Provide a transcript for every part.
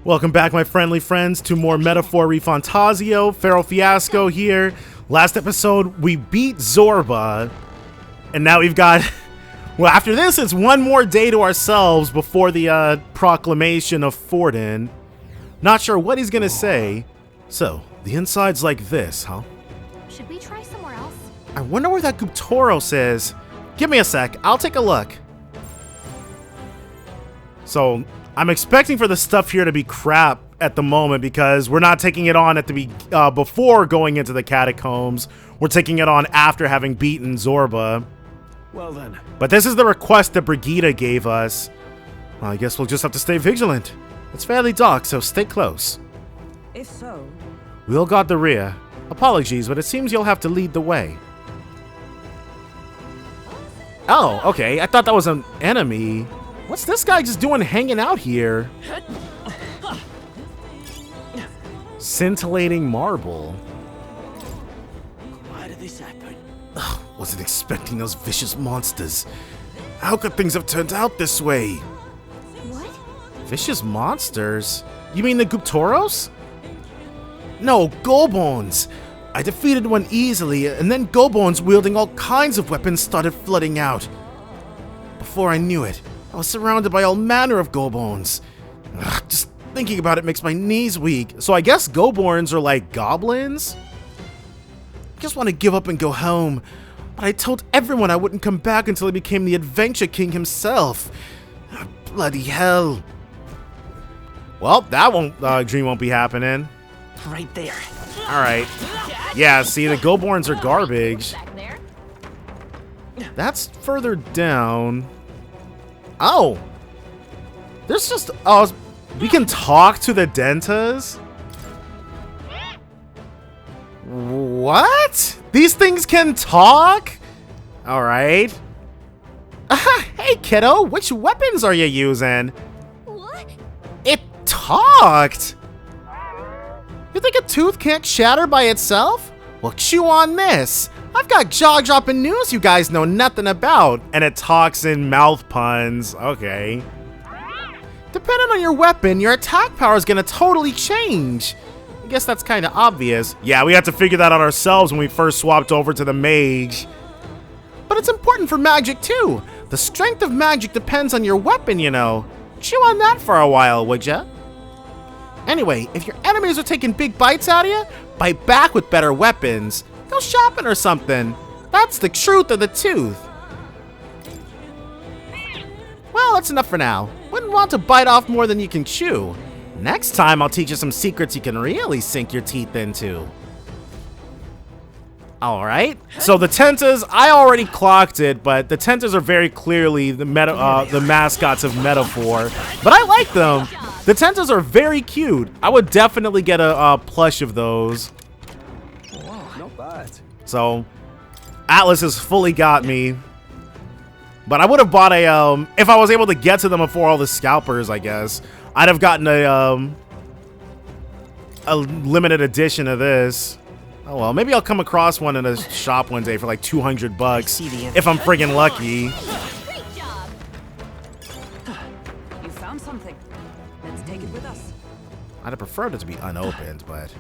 Welcome back, my friendly friends, to more Metaphor ReFantazio. Feral Fiasco here. Last episode, we beat Zorba. And now we've got... Well, after this, it's one more day to ourselves before the proclamation of Forden. Not sure what he's gonna say. So, the inside's like this, huh? Should we try somewhere else? I wonder where that Guptoros is. Give me a sec, I'll take a look. So, I'm expecting for the stuff here to be crap at the moment because we're not taking it on at the before going into the catacombs. We're taking it on after having beaten Zorba. Well then. But this is the request that Brigitte gave us. Well, I guess we'll just have to stay vigilant. It's fairly dark, so stay close. If so... We'll guard the rear. Apologies, but it seems you'll have to lead the way. Oh, okay. I thought that was an enemy. What's this guy just doing hanging out here? Scintillating marble. Why did this happen? Wasn't expecting those vicious monsters. How could things have turned out this way? What? Vicious monsters? You mean the Guptoros? No, Gobones. I defeated one easily, and then Gobones wielding all kinds of weapons started flooding out. Before I knew it, I was surrounded by all manner of Gobones. Just thinking about it makes my knees weak. So I guess Goborns are like goblins? I just want to give up and go home. But I told everyone I wouldn't come back until I became the Adventure King himself. Bloody hell. Well, that dream won't be happening. Right there. Alright. Yeah, see, the Goborns are garbage. That's further down. Oh! There's just... Oh, we can talk to the Dentas? What? These things can talk? Alright. Hey, kiddo, which weapons are you using? What? It talked! You think a tooth can't shatter by itself? Well, chew on this. I've got jaw-dropping news you guys know nothing about. And it talks in mouth puns. Okay. Depending on your weapon, your attack power is gonna totally change. I guess that's kind of obvious. Yeah, we had to figure that out ourselves when we first swapped over to the mage. But it's important for magic too. The strength of magic depends on your weapon, you know. Chew on that for a while, would ya? Anyway, if your enemies are taking big bites out of you, bite back with better weapons. Go shopping or something. That's the truth of the tooth. Well, that's enough for now. Wouldn't want to bite off more than you can chew. Next time, I'll teach you some secrets you can really sink your teeth into. Alright, so the Tentas, I already clocked it, but the Tentas are very clearly the mascots of Metaphor. But I like them. The Tentas are very cute. I would definitely get a plush of those. Not bad. So, Atlas has fully got me. But I would have bought a, if I was able to get to them before all the scalpers, I guess. I'd have gotten a limited edition of this. Oh well, maybe I'll come across one in a shop one day for like 200 bucks if I'm friggin' lucky. Great job. You found something. Let's take it with us. I'd have preferred it to be unopened, but...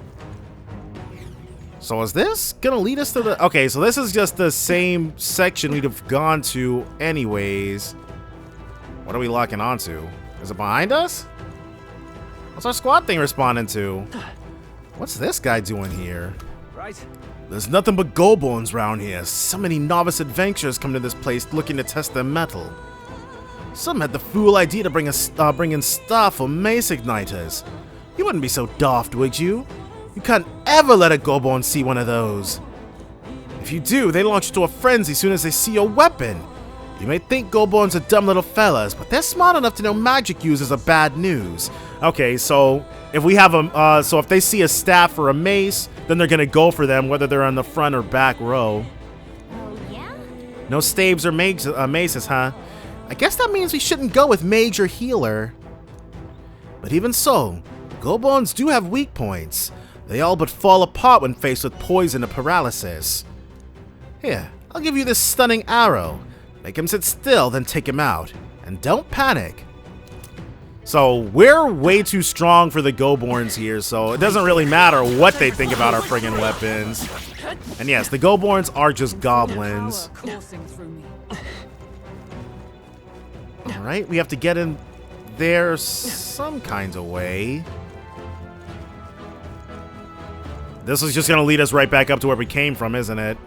So is this gonna lead us to the... Okay, so this is just the same section we'd have gone to anyways. What are we locking onto? Is it behind us? What's our squad thing responding to? What's this guy doing here? Right. There's nothing but Gobones around here. So many novice adventurers come to this place looking to test their mettle. Some had the fool idea to bring in stuff for mace igniters. You wouldn't be so daft, would you? You can't ever let a Gobone see one of those. If you do, they launch into a frenzy as soon as they see your weapon. You may think Gobones are dumb little fellas, but they're smart enough to know magic users are bad news. Okay, so if we have so if they see a staff or a mace, then they're gonna go for them, whether they're on the front or back row. Oh, yeah? No staves or maces, huh? I guess that means we shouldn't go with mage or healer. But even so, Gobones do have weak points. They all but fall apart when faced with poison or paralysis. Here, I'll give you this stunning arrow. Make him sit still, then take him out. And don't panic. So we're way too strong for the Go-Borns here, so it doesn't really matter what they think about our friggin' weapons. And yes, the Go-Borns are just goblins. Power coursing through me. Alright, we have to get in there some kind of way. This is just going to lead us right back up to where we came from, isn't it?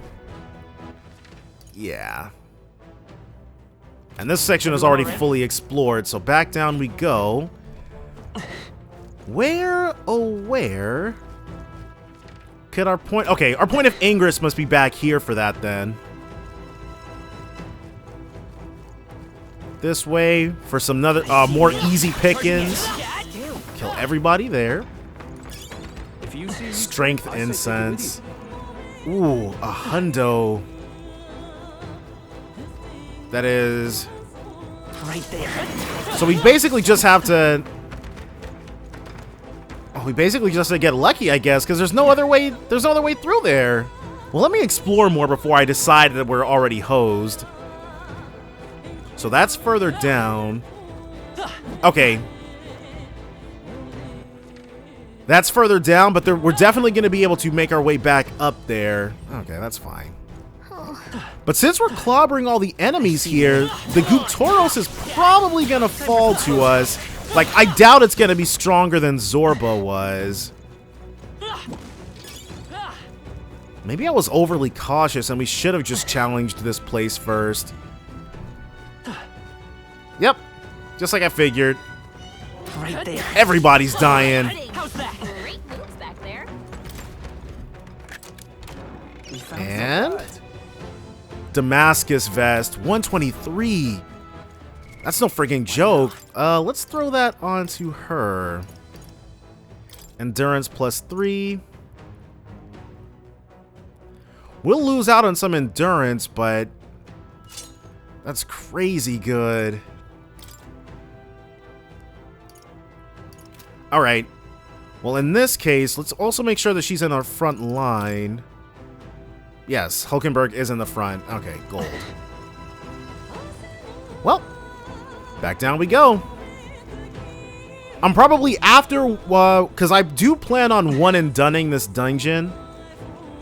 Yeah. And this section is already fully explored, so back down we go. Where, oh where could our point... Okay, our point of ingress must be back here for that then. This way for some other, more easy pickings. Kill everybody there. Strength incense. Ooh, a hundo. That is Right there. so we basically just have to. Oh, we basically just have to get lucky, I guess, because there's no other way. There's no other way through there. Well, let me explore more before I decide that we're already hosed. So that's further down. Okay. That's further down, but we're definitely going to be able to make our way back up there. Okay, that's fine. But since we're clobbering all the enemies here, the Guptoros is probably going to fall to us. Like, I doubt it's going to be stronger than Zorba was. Maybe I was overly cautious and we should have just challenged this place first. Yep, just like I figured. Right there. Everybody's dying. How's that? Great moves back there. And Damascus vest, 123. That's no friggin' joke. Let's throw that onto her. Endurance +3. We'll lose out on some endurance, but that's crazy good. Alright. Well, in this case, let's also make sure that she's in our front line. Yes, Hulkenberg is in the front. Okay, gold. Well, back down we go. I'm probably after, because I do plan on one and dunning this dungeon.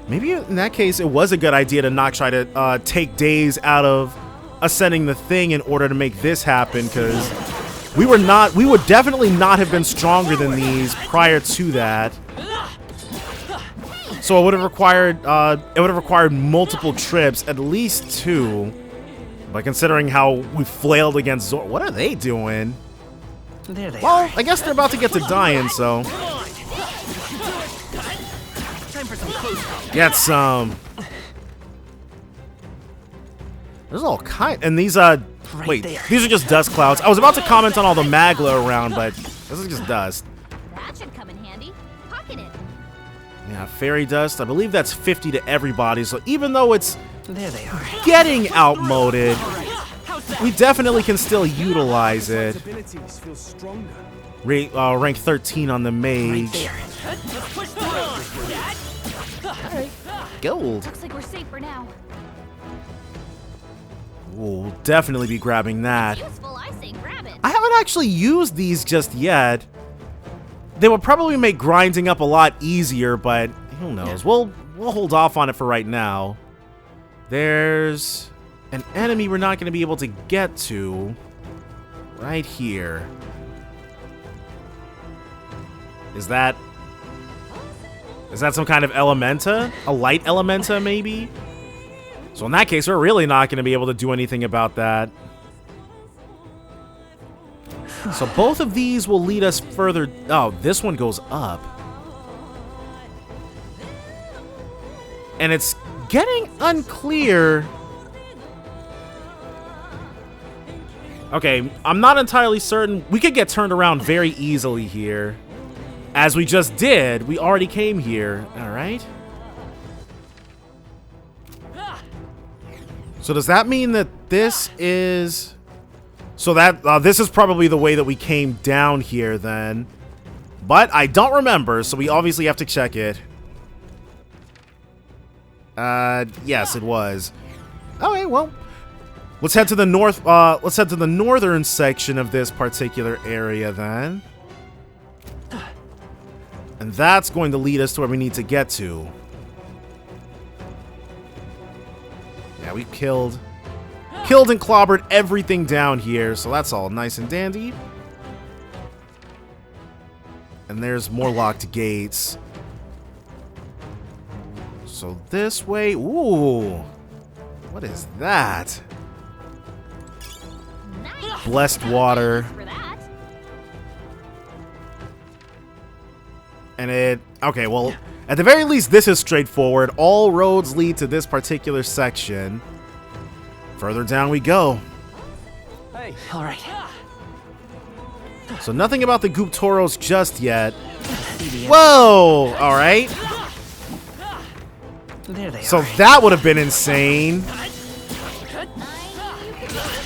Maybe in that case, it was a good idea to not try to take days out of ascending the thing in order to make this happen, because we would definitely not have been stronger than these prior to that. So it would have required multiple trips, at least 2. But considering how we flailed against Zor, what are they doing? There they Well, are. I guess they're about to get to dying, so Time for some close. get some. There's all kind, and these wait, there. these are just dust clouds. I was about to comment on all the magla around, but this is just dust. That should come in handy. Pocket it. Yeah, fairy dust. I believe that's 50 to everybody. So even though it's There they are. getting outmoded, we definitely can still utilize it. Abilities feel stronger. Rank 13 on the Right mage. there. Gold. Looks like we're safe for now. We'll definitely be grabbing that. Useful, I say grab it. I haven't actually used these just yet. They would probably make grinding up a lot easier, but who knows? We'll hold off on it for right now. There's an enemy we're not going to be able to get to right here. Is that some kind of elementa? A light elementa, maybe? So in that case, we're really not going to be able to do anything about that. So both of these will lead us further. Oh, this one goes up. And it's getting unclear. Okay, I'm not entirely certain. We could get turned around very easily here. As we just did, we already came here. All right. So does that mean that this is... So that this is probably the way that we came down here then. But I don't remember, so we obviously have to check it. Yes, it was. Okay, well, Let's head to the north. Let's head to the northern section of this particular area then. And that's going to lead us to where we need to get to. Yeah, we killed and clobbered everything down here, so that's all nice and dandy. And there's more locked gates. So this way, ooh, what is that? Nice. Blessed water. For that. And it, okay, well, at the very least, this is straightforward. All roads lead to this particular section. Further down we go. Hey, all right. So nothing about the Goop Toros just yet. Whoa! All right. There they So are. that would have been insane.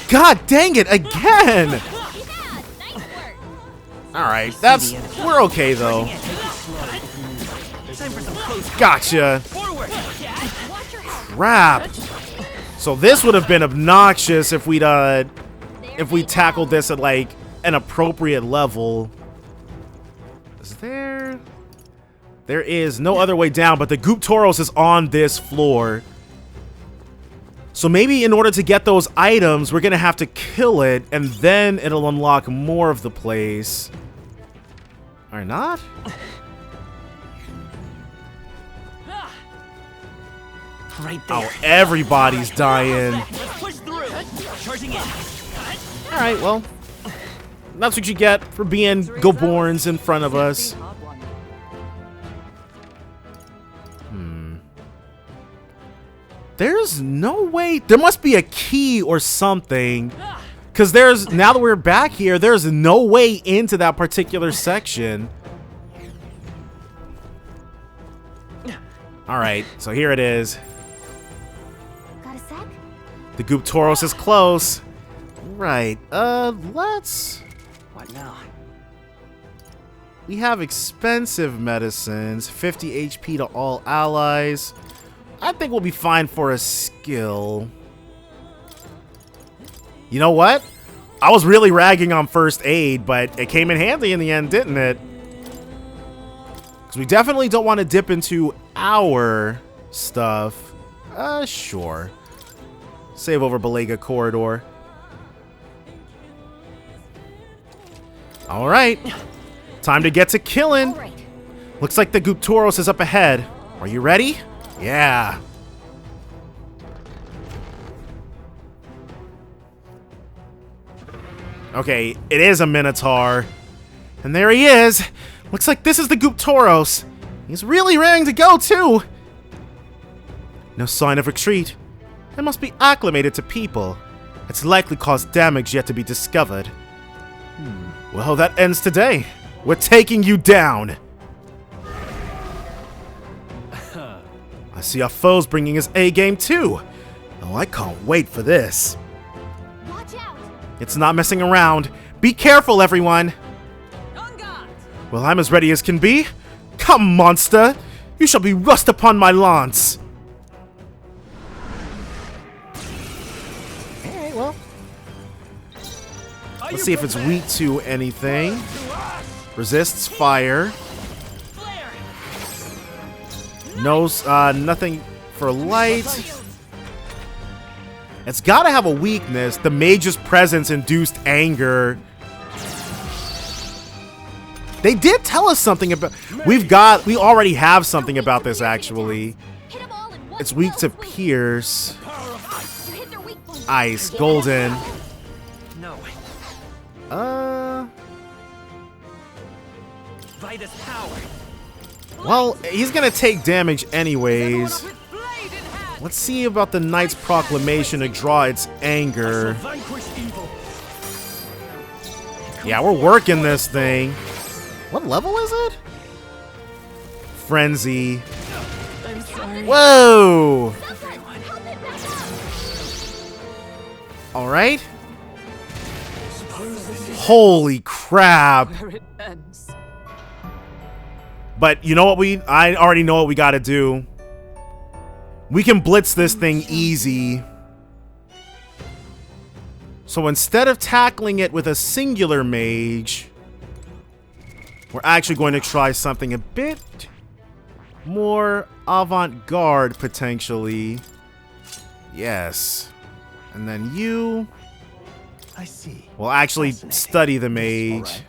God dang it, again! Not too bad. Nice work. All right, we're okay though. Time for some close Gotcha. forward. Watch your head. Crap. So this would have been obnoxious if we There we tackled go. this at like an appropriate level. Is there? There is no other way down, but the Goop Toros is on this floor. So maybe in order to get those items, we're gonna have to kill it, and then it'll unlock more of the place. Or not? Right there. Oh, everybody's dying. Let's push through. Charging in. All right, well, that's what you get for being Goborns in front of us. There's no way. There must be a key or something. Because now that we're back here, there's no way into that particular section. All right, so here it is. Got a sec? The Goop Toros is close. Right, let's... What now? We have expensive medicines, 50 HP to all allies. I think we'll be fine for a skill. You know what? I was really ragging on first aid, but it came in handy in the end, didn't it? Because we definitely don't want to dip into our stuff. Sure. Save over Belega Corridor. Alright. Time to get to killing. All right. Looks like the Goop Toros is up ahead. Are you ready? Yeah. Okay, it is a Minotaur. And there he is. Looks like this is the Goop Toros. He's really raring to go, too. No sign of retreat. It must be acclimated to people. It's likely caused damage yet to be discovered. Well, that ends today. We're taking you down. I see our foe's bringing his A-game too. Oh, I can't wait for this. Watch out. It's not messing around. Be careful, everyone. On guard. Well, I'm as ready as can be. Come, monster. You shall be rust upon my lance. Alright, well. Let's see if it's weak to anything. Resists fire. No, nothing for light. It's gotta have a weakness. The mage's presence induced anger. They did tell us something about... We already have something about this, actually. Hit 'em all in one It's weak to fell swoop. pierce. You hit their weak point. Ice, golden. No. Vitus power. Well, he's gonna take damage anyways. Let's see about the Knight's Proclamation to draw its anger. Vanquish evil. Yeah, we're working this thing. What level is it? Frenzy. I'm sorry. Whoa! Someone, help it back up. Alright. Holy crap. Where it ends. But you know what I already know what we gotta do. We can blitz this thing easy. So instead of tackling it with a singular mage, we're actually going to try something a bit more avant-garde, potentially. Yes. And then you... I see. will actually study the mage.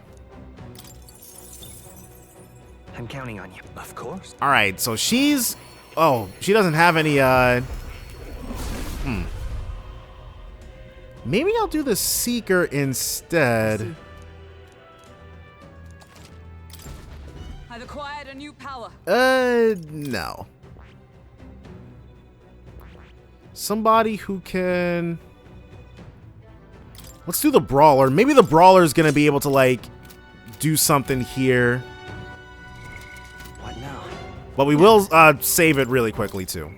I'm counting on you. Of course. Alright, so she's... oh, she doesn't have any, maybe I'll do the Seeker instead. I've acquired a new power. No. Somebody who can... let's do the Brawler. Maybe the Brawler is going to be able to, like, do something here. What now? But we will save it really quickly, too.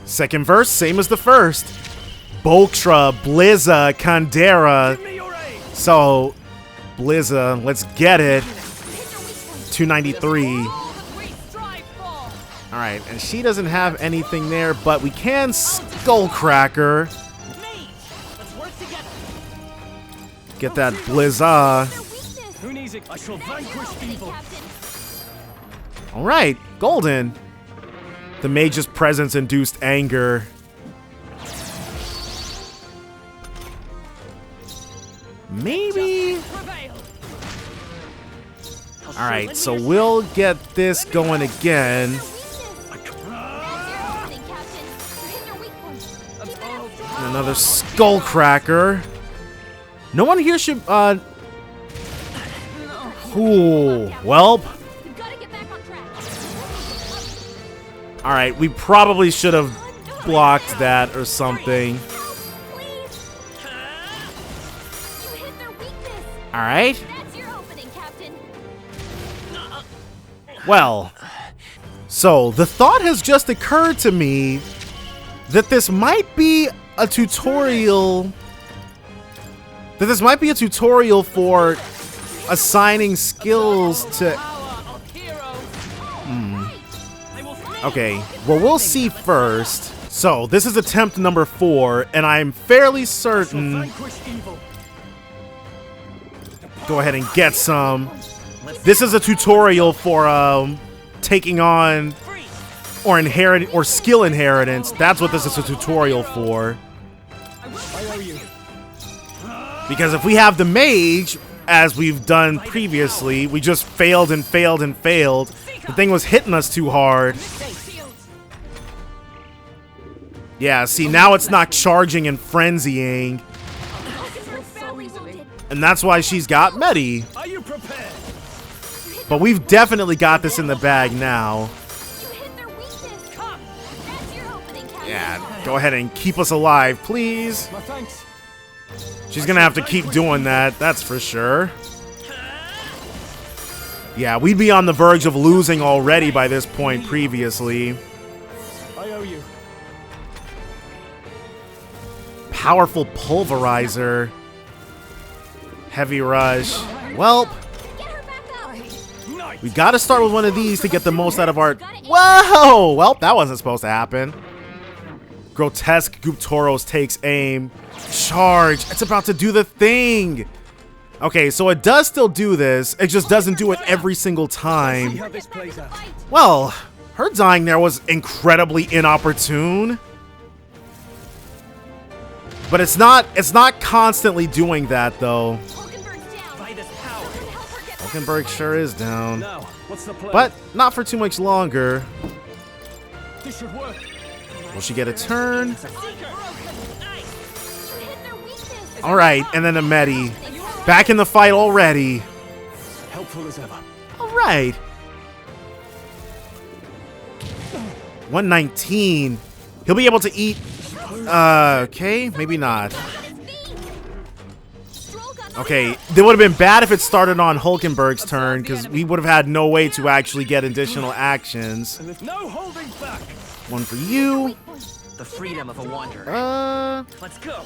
Second verse, same as the first. Boltra, Blizza, Kandera. Give me your aid. So, Blizza, let's get it. Hit their weak points. 293. All that we strive for. Alright, and she doesn't have anything there, but we can Skullcracker. Me. Let's work together. Get that Blizza. Their weakness. Who needs it? I shall vanquish Opening, evil. Captain. Alright, Golden. The mage's presence induced anger. Maybe. Prevail. Alright, so we'll get this going again. Their weakness. That's your opening, Captain. You hit their weak points. Keep it up. And another Skullcracker. No one here should, Ooh, welp. We've got to get back on track. Alright, we probably should have blocked that or something. Please. You hit their weakness. Alright. That's your opening, Captain. Well, so the thought has just occurred to me that this might be a tutorial. That this might be a tutorial for assigning skills to. Power of heroes. I will Okay, well, we'll see first. So, this is attempt number 4, and I'm fairly certain. vanquish evil. Go ahead and get some. This is a tutorial for taking on or inherit or skill inheritance. That's what this is a tutorial for. I owe you. Because if we have the mage, as we've done previously, we just failed and failed and failed. The thing was hitting us too hard. Yeah, see, now it's not charging and frenzying. So easily. And that's why she's got Medi. Are you prepared? But we've definitely got this in the bag now. You hit their weakness. Come. That's your opening, Captain. Yeah, go ahead and keep us alive, please. My thanks. She's gonna have to keep doing that, that's for sure. Yeah, we'd be on the verge of losing already by this point previously. I owe you. Powerful Pulverizer. Heavy Rush. Welp, Get her back up. Nice. we gotta start with one of these to get the most out of our... Whoa! Welp, that wasn't supposed to happen. Grotesque Guptoros takes aim. Charge! It's about to do the thing! Okay, so it does still do this. It just doesn't do it every single See time. how this plays out. Well, her dying there was incredibly inopportune. But it's not constantly doing that though. Hulkenberg's down. By this power. Help her get back. Hulkenberg sure is down. Now, what's the plan? But not for too much longer. This should work. Will she get a turn? You hit their weakness. Alright, and then a Medi. Back in the fight already. Helpful as ever. Alright. 119. He'll be able to eat. Okay, maybe not. Okay, it would have been bad if it started on Hulkenberg's turn, because we would have had no way to actually get additional actions. And there's no holding back. One for you. The freedom of a wanderer. Let's go.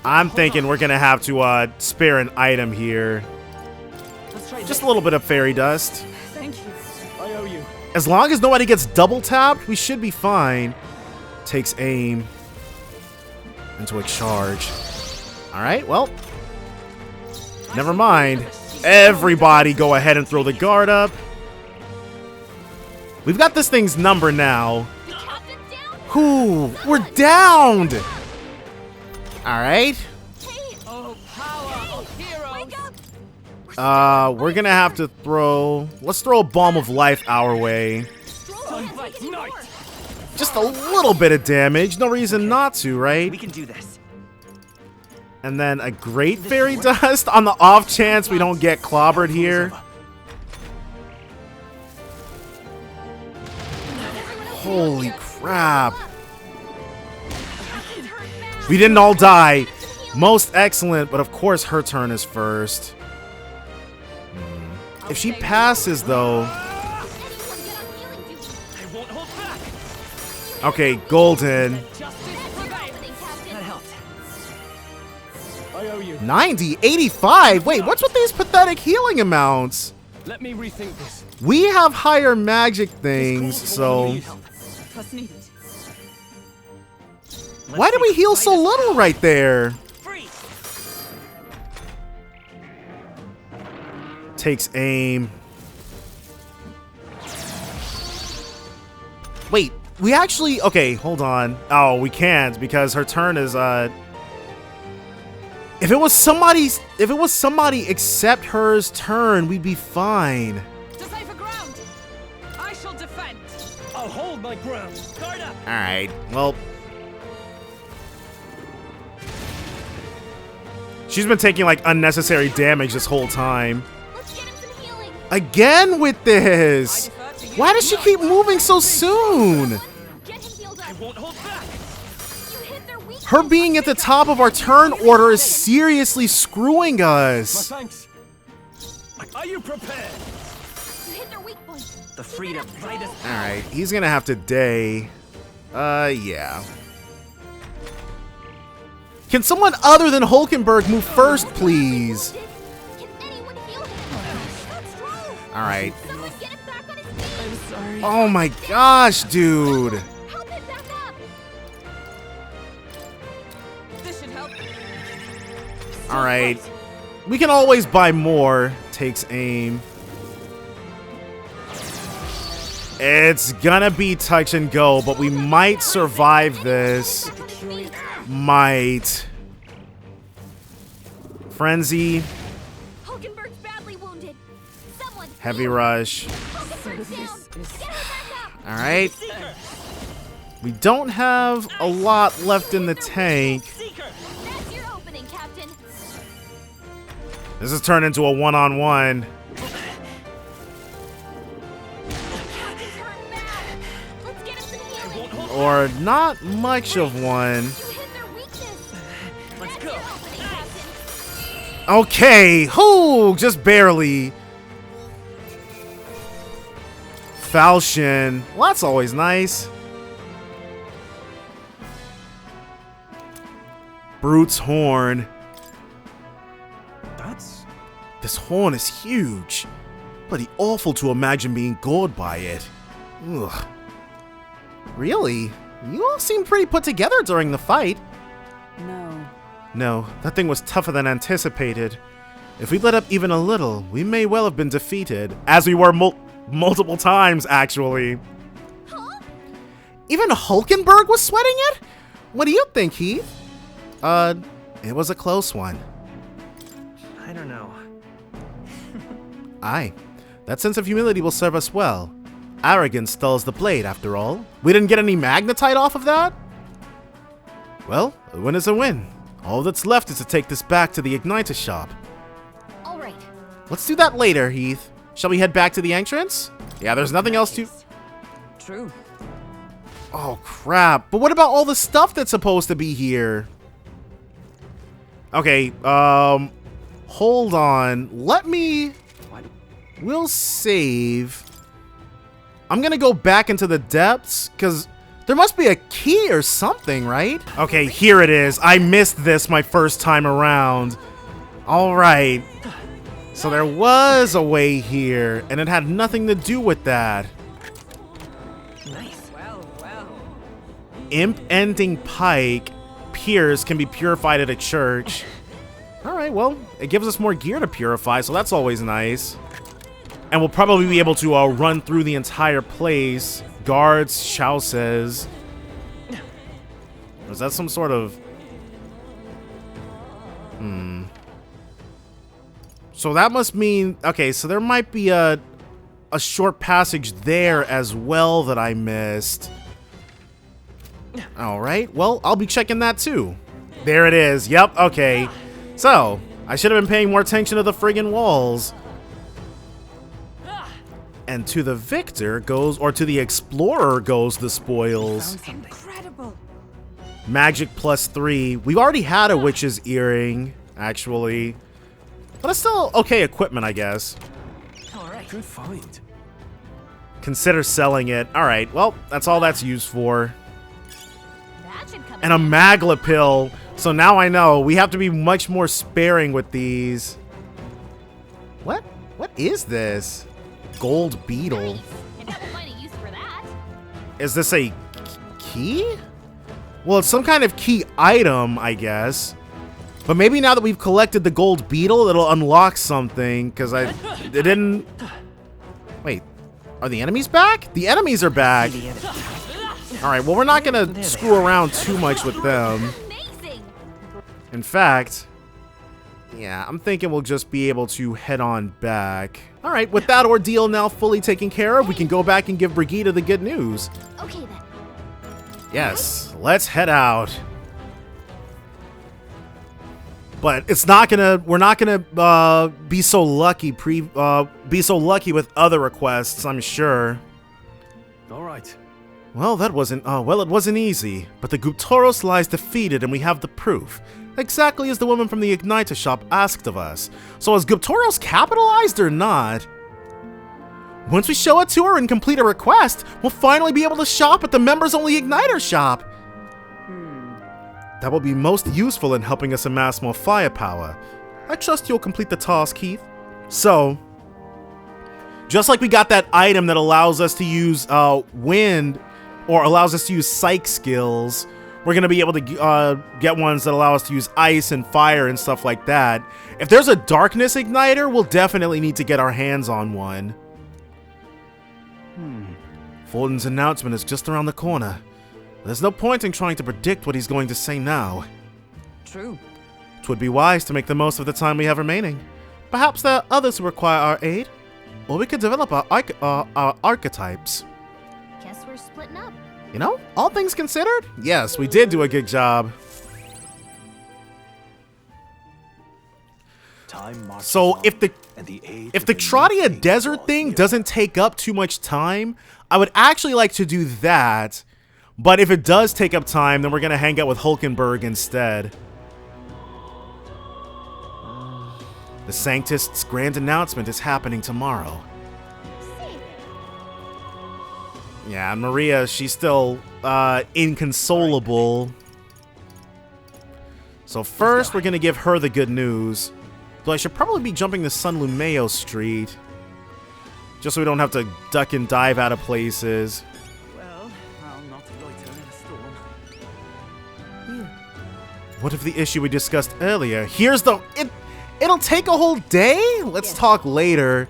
I'm thinking we're gonna have to spare an item here. Let's try Just a little bit of fairy dust. Thank you. I owe you. As long as nobody gets double tapped, we should be fine. Takes aim into a charge. Alright, well. Never mind. Everybody go ahead and throw the guard up. We've got this thing's number now. Whoo, we're downed. Alright. Oh, power of heroes. We're gonna have to throw... Let's throw a bomb of life our way. Just a little bit of damage. No reason not to, right? We can do this. And then a great fairy dust on the off chance we don't get clobbered here. Holy crap. We didn't all die. Most excellent, but of course her turn is first. If she passes, though... Okay, golden. That helped. 90, 85. Wait, what's with these pathetic healing amounts? Let me rethink this. We have higher magic things, so... Trust needed. Why did we heal so little right there? Takes aim. Wait, we actually... Okay, hold on. Oh, we can't because her turn is, If it was somebody except hers turn, we'd be fine. Decipher ground. I shall defend. I'll hold my ground. Guard up. Alright, well... She's been taking, like, unnecessary damage this whole time. Let's get him some healing. Again with this! Why does she keep moving so soon? Get him healed up. I won't hold back. You hit their weak Her being at the top of our turn order is seriously screwing My us. thanks. Are you prepared? You hit their weak point. The freedom. Right as Alright, he's gonna have to day. Yeah. Can someone other than Hulkenberg move first, please? Can anyone heal him? That's true. Alright. Someone get him back on his feet. Oh my gosh, dude. Help him back up. This should help. Alright. We can always buy more. Takes aim. It's gonna be touch and go, but we might survive this. Might. Frenzy. Hulkenberg's badly wounded. Someone Heavy heal. rush. Hulkenberg's down. Get him back up. Alright. We don't have a lot left in the tank. That's your opening, Captain. This has turned into a one-on-one. Captain's hurt bad. Let's get him some healing. Or not much of one. You hit their weakness. Let's That's go. your opening, Captain. Okay. Whoo! Just barely. Falchion. Well, that's always nice. Brute's horn. This horn is huge. Bloody awful to imagine being gored by it. Ugh. Really? You all seemed pretty put together during the fight. No. No, that thing was tougher than anticipated. If we let up even a little, we may well have been defeated. As we were multiple times, actually. Huh? Even Hulkenberg was sweating it? What do you think, Heath? It was a close one. I don't know. Aye. That sense of humility will serve us well. Arrogance dulls the blade, after all. We didn't get any magnetite off of that? Well, a win is a win. All that's left is to take this back to the Igniter shop. All right. Let's do that later, Heath. Shall we head back to the entrance? Yeah, there's nothing else to... True. Oh, crap. But what about all the stuff that's supposed to be here? Okay, hold on. Let me... We'll save. I'm gonna go back into the depths, because there must be a key or something, right? Okay, here it is. I missed this my first time around. Alright. So there was a way here, and it had nothing to do with that. Nice. Well. Imp ending pike. Piers can be purified at a church. Alright, well, it gives us more gear to purify, so that's always nice. And we'll probably be able to run through the entire place. Guards, Xiao says. Is that some sort of... So that must mean... Okay, so there might be a short passage there as well that I missed. Alright, well, I'll be checking that too. There it is. Yep, okay. So, I should have been paying more attention to the friggin' walls. And to the victor goes, or to the explorer goes the spoils. Incredible. Magic +3. We already had a witch's earring, actually. But it's still okay equipment, I guess. Alright. Good find. Consider selling it. Alright, well, that's all that's used for. That should come And a in. magla pill. So now I know we have to be much more sparing with these. What? What is this? Gold beetle. Nice. And I will find a use for that. Is this a key? Well, it's some kind of key item, I guess. But maybe now that we've collected the gold beetle, it'll unlock something. Because it didn't... Wait. Are the enemies back? The enemies are back. Alright, well, we're not going to screw around too much with them. Amazing. In fact... Yeah, I'm thinking we'll just be able to head on back. Alright, with that ordeal now fully taken care of, we can go back and give Brigitte the good news. Okay then. Yes, let's head out. But it's not gonna, we're not gonna be so lucky with other requests, I'm sure. All right. Well, that wasn't, well, it wasn't easy. But the Guptoros lies defeated and we have the proof. Exactly as the woman from the Igniter shop asked of us. So is Guptoros capitalized or not? Once we show it to her and complete a request, we'll finally be able to shop at the members-only Igniter shop. That will be most useful in helping us amass more firepower. I trust you'll complete the task, Keith. So, just like we got that item that allows us to use wind, or allows us to use psych skills, we're going to be able to get ones that allow us to use ice and fire and stuff like that. If there's a darkness igniter, we'll definitely need to get our hands on one. Fulton's announcement is just around the corner. There's no point in trying to predict what he's going to say now. True. It would be wise to make the most of the time we have remaining. Perhaps there are others who require our aid, or we could develop our archetypes. Guess we're splitting up. You know, all things considered, yes, we did do a good job. Time marches So on, if the aid If of the new Trotia king desert draws thing near. doesn't take up too much time, I would actually like to do that. But if it does take up time, then we're going to hang out with Hulkenberg instead. The Sanctist's grand announcement is happening tomorrow. Yeah, and Maria, she's still inconsolable. So first, we're going to give her the good news. Though I should probably be jumping to San Lumeo Street. Just so we don't have to duck and dive out of places. Well, I'll not loiter in a storm. What if the issue we discussed earlier? Here's the... It'll take a whole day? Let's talk later.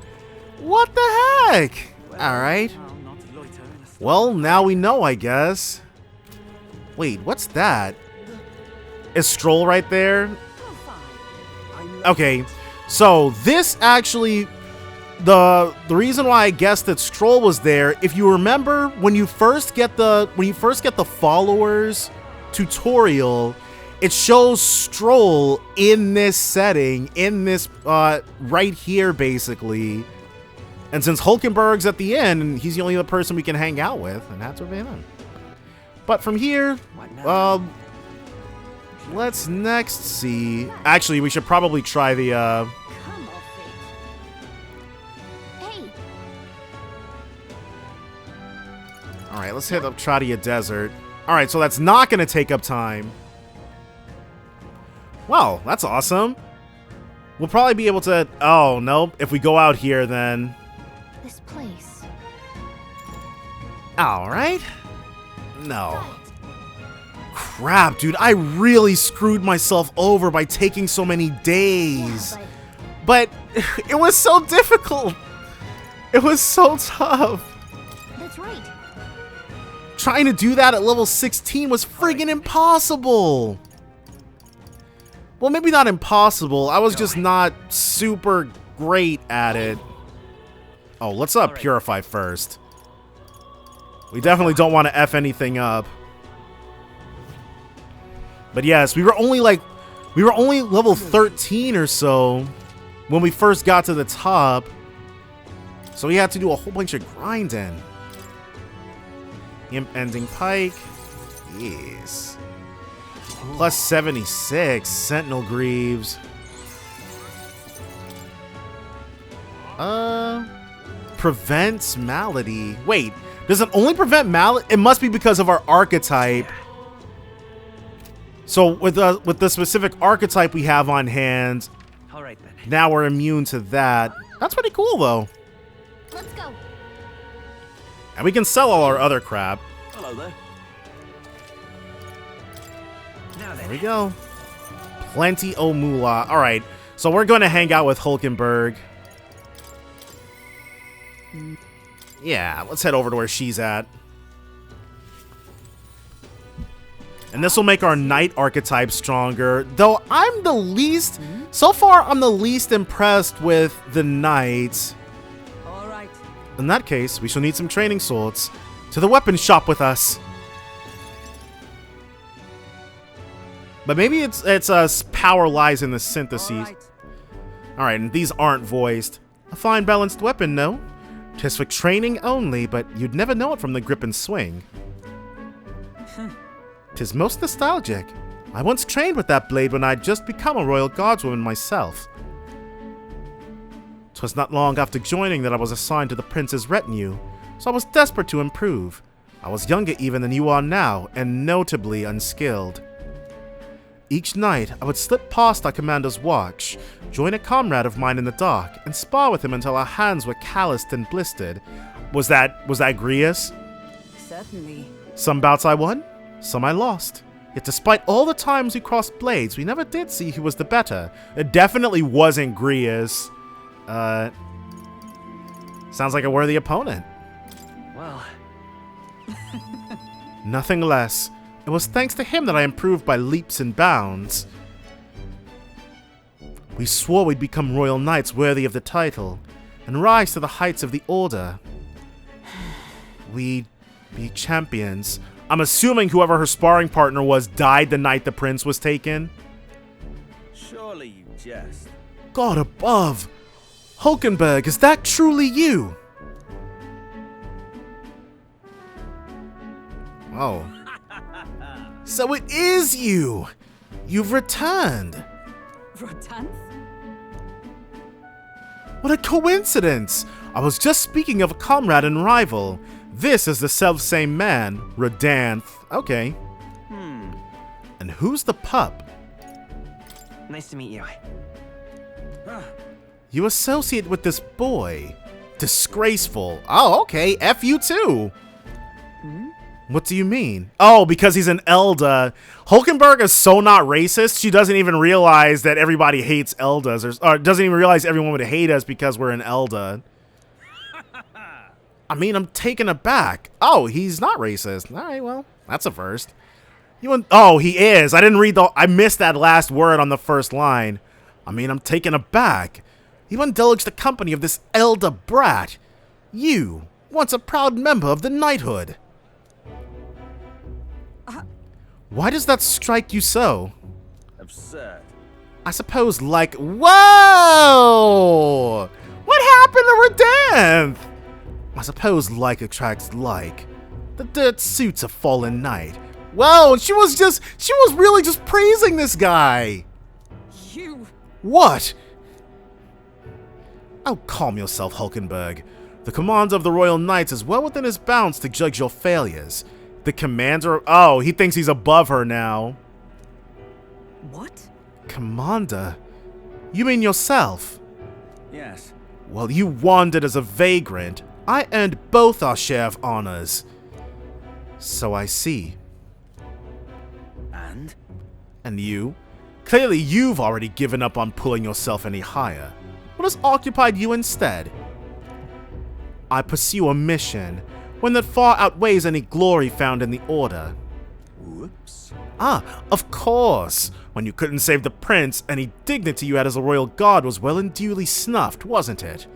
What the heck? Alright. I'll not loiter in a storm. Well, now we know, I guess. Wait, what's that? Is Stroll right there? Okay, so this actually... The reason why I guessed that Stroll was there, if you remember when you first get the followers tutorial, it shows Stroll in this setting, in this right here basically. And since Hulkenberg's at the end, he's the only other person we can hang out with, and that's what we're doing. But from here, let's next see. Actually, we should probably try the Come off it. Hey, Alright, let's hit up Trotia Desert. Alright, so that's not going to take up time. Well, that's awesome. We'll probably be able to... Oh, nope. If we go out here, then... this place. Alright. No. Crap, dude, I really screwed myself over by taking so many days. Yeah, But it was so difficult. It was so tough. that's right. Trying to do that at level 16 was friggin' impossible. Well, maybe not impossible. I was just not super great at it. Oh, let's purify first. We definitely don't want to F anything up. But yes, we were only level 13 or so when we first got to the top. So we had to do a whole bunch of grinding. Imp ending pike. Yes. Plus 76. Sentinel Greaves. Prevents malady. Wait, does it only prevent malady? It must be because of our archetype. So with the specific archetype we have on hand, All right then. now we're immune to that. That's pretty cool though. Let's go. And we can sell all our other crap. Hello there. Now There then. we go. Plenty o moolah. All right, so we're going to hang out with Hulkenberg. Yeah, let's head over to where she's at. And this will make our knight archetype stronger. Though I'm the least... So far, I'm the least impressed with the knight. All right. In that case, we shall need some training swords. To the weapon shop with us. But maybe it's power lies in the syntheses. All right. Alright, and these aren't voiced. A fine balanced weapon, no? 'Tis for training only, but you'd never know it from the grip and swing. 'Tis most nostalgic. I once trained with that blade when I'd just become a royal guardswoman myself. 'Twas not long after joining that I was assigned to the prince's retinue, so I was desperate to improve. I was younger even than you are now, and notably unskilled. Each night, I would slip past our commander's watch, join a comrade of mine in the dark, and spar with him until our hands were calloused and blistered. Was that Grius? Certainly. Some bouts I won, some I lost. Yet despite all the times we crossed blades, we never did see who was the better. It definitely wasn't Grius. Sounds like a worthy opponent. Well, Nothing less. It was thanks to him that I improved by leaps and bounds. We swore we'd become royal knights worthy of the title, and rise to the heights of the order. We'd be champions. I'm assuming whoever her sparring partner was died the night the prince was taken. Surely you jest. God above! Hulkenberg, is that truly you? Oh. So it is you! You've returned! Rotanth? What a coincidence! I was just speaking of a comrade and rival. This is the self-same man, Rodanth. Okay. And who's the pup? nice to meet you. You associate with this boy. Disgraceful. Oh, okay. F you too. What do you mean? Oh, because he's an Elda. Hulkenberg is so not racist, she doesn't even realize that everybody hates Eldas, or doesn't even realize everyone would hate us because we're an Elda. I mean, I'm taken aback. Oh, he's not racist. All right, well, that's a first. Oh, he is. I missed that last word on the first line. I mean, I'm taken aback. You indulge the company of this Elda brat. You, once a proud member of the knighthood. Why does that strike you so? Absurd. I suppose like... Whoa! What happened to Redanth? I suppose like attracts like. The dirt suits a fallen knight. Whoa, she was really just praising this guy. You. What? Oh, calm yourself, Hulkenberg. The commander of the Royal Knights is well within his bounds to judge your failures. The commander... Oh, he thinks he's above her now. What? Commander? You mean yourself? Yes. Well, you wandered as a vagrant. I earned both our share of honors. So I see. And you? Clearly you've already given up on pulling yourself any higher. What has occupied you instead? I pursue a mission, one that far outweighs any glory found in the Order. Whoops. Ah, of course! When you couldn't save the prince, any dignity you had as a royal guard was well and duly snuffed, wasn't it?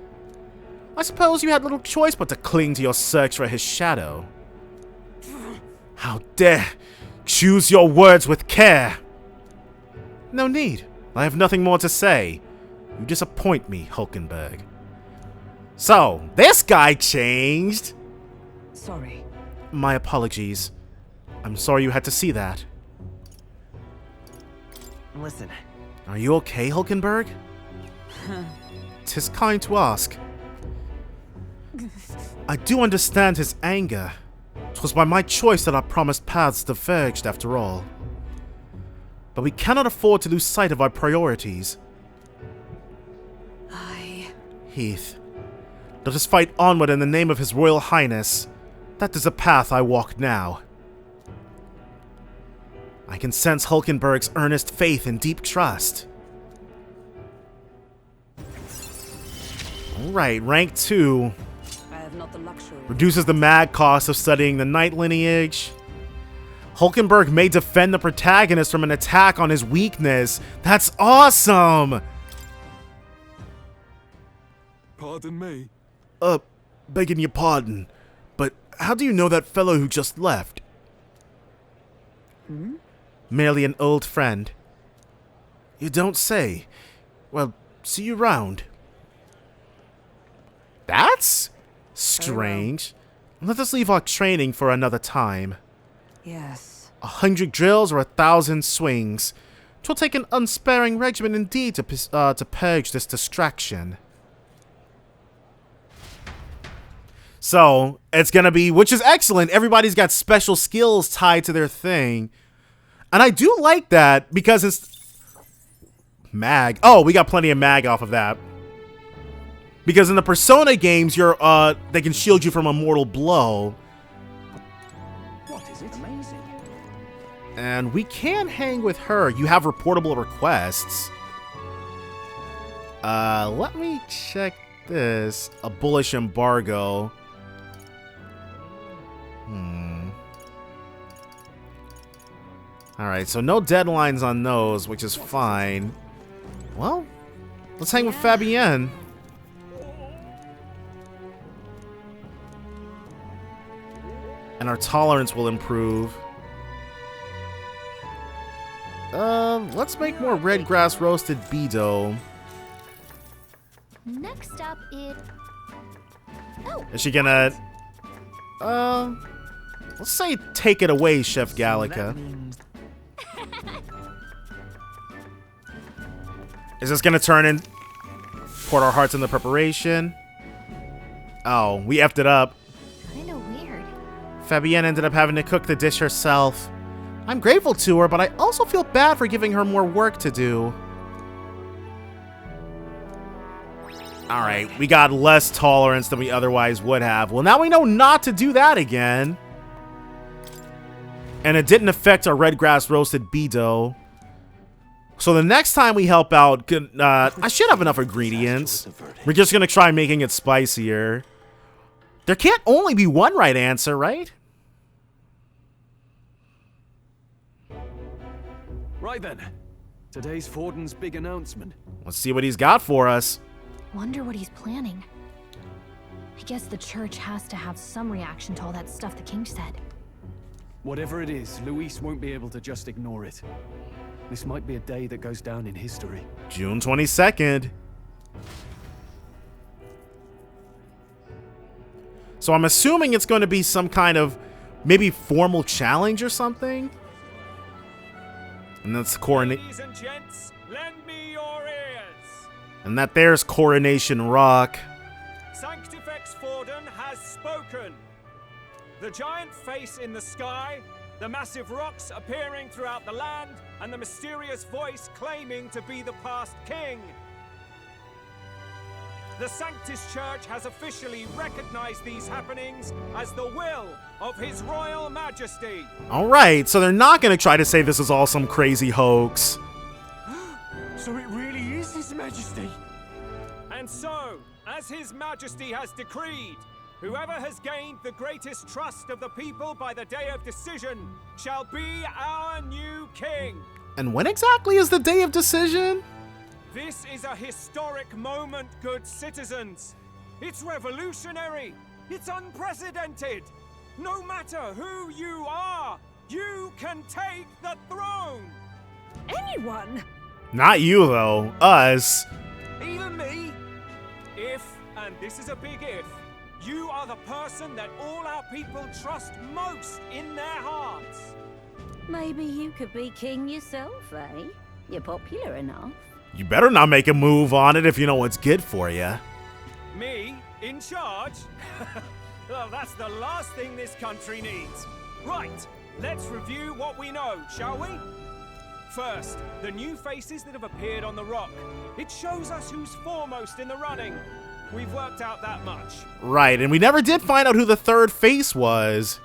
I suppose you had little choice but to cling to your search for his shadow. How dare! Choose your words with care! No need. I have nothing more to say. You disappoint me, Hulkenberg. So, this guy changed! Sorry. My apologies. I'm sorry you had to see that. Listen, Are you okay, Hulkenberg? 'Tis kind to ask. I do understand his anger. 'Twas by my choice that our promised paths diverged after all. But we cannot afford to lose sight of our priorities. Heath, let us fight onward in the name of His Royal Highness. That is the path I walk now. I can sense Hulkenberg's earnest faith and deep trust. Alright, rank 2. I have not the luxury. Reduces the mag cost of studying the knight lineage. Hulkenberg may defend the protagonist from an attack on his weakness. That's awesome! Pardon me? Begging your pardon, but how do you know that fellow who just left? Merely an old friend. You don't say. Well, see you round. That's strange. Let us leave our training for another time. Yes. 100 drills or 1,000 swings. 'Twill take an unsparing regimen indeed to purge this distraction. So, it's gonna be, which is excellent, everybody's got special skills tied to their thing. And I do like that, because it's... Mag. Oh, we got plenty of mag off of that. Because in the Persona games, you're, they can shield you from a mortal blow. what is it? Amazing. And we can hang with her. You have reportable requests. Let me check this. A bullish embargo. Alright, so no deadlines on those, which is fine. Well, let's hang with Fabienne. And our tolerance will improve. Let's make more red grass roasted Bido. Next up is... Oh, Is she gonna... let's say take it away, Chef Gallica. Is this gonna turn in... Put our hearts in the preparation? Oh, we effed it up. kinda weird. Fabienne ended up having to cook the dish herself. I'm grateful to her, but I also feel bad for giving her more work to do. Alright, we got less tolerance than we otherwise would have. Well, now we know not to do that again. And it didn't affect our red grass roasted Bido. So the next time we help out, I should have enough ingredients. We're just gonna try making it spicier. There can't only be one right answer, right? Right then. Today's Forden's big announcement. Let's see what he's got for us. Wonder what he's planning. I guess the church has to have some reaction to all that stuff the king said. Whatever it is, Luis won't be able to just ignore it. This might be a day that goes down in history. June 22nd. So I'm assuming it's going to be some kind of maybe formal challenge or something. And that's coronation. Ladies and gents, lend me your ears. And that there's Coronation Rock. Sanctifex Forden has spoken. The giant face in the sky, the massive rocks appearing throughout the land, and the mysterious voice claiming to be the past king. The Sanctus Church has officially recognized these happenings as the will of His Royal Majesty. All right, so they're not going to try to say this is all some crazy hoax. So it really is His Majesty. And so, as His Majesty has decreed, whoever has gained the greatest trust of the people by the day of decision shall be our new king. And when exactly is the day of decision? This is a historic moment, good citizens. It's revolutionary. It's unprecedented. No matter who you are, you can take the throne. Anyone? Not you, though. Us. Even me. If, and this is a big if, you are the person that all our people trust most in their hearts. Maybe you could be king yourself, eh? You're popular enough. You better not make a move on it if you know what's good for you. Me? In charge? Well, that's the last thing this country needs. Right, let's review what we know, shall we? First, the new faces that have appeared on the rock. It shows us who's foremost in the running. We've worked out that much. Right, and we never did find out who the third face was.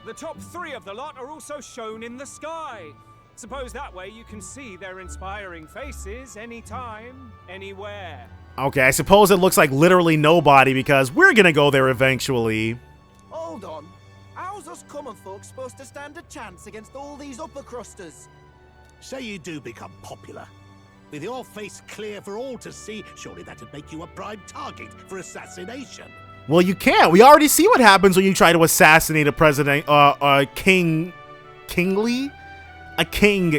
The top 3 of the lot are also shown in the sky. Suppose that way you can see their inspiring faces anytime, anywhere. Okay, I suppose it looks like literally nobody because we're gonna go there eventually. Hold on. How's us common folk supposed to stand a chance against all these upper crusters? Say you do become popular. With your face clear for all to see, surely that'd make you a prime target for assassination. Well, you can't. We already see what happens when you try to assassinate a president, a king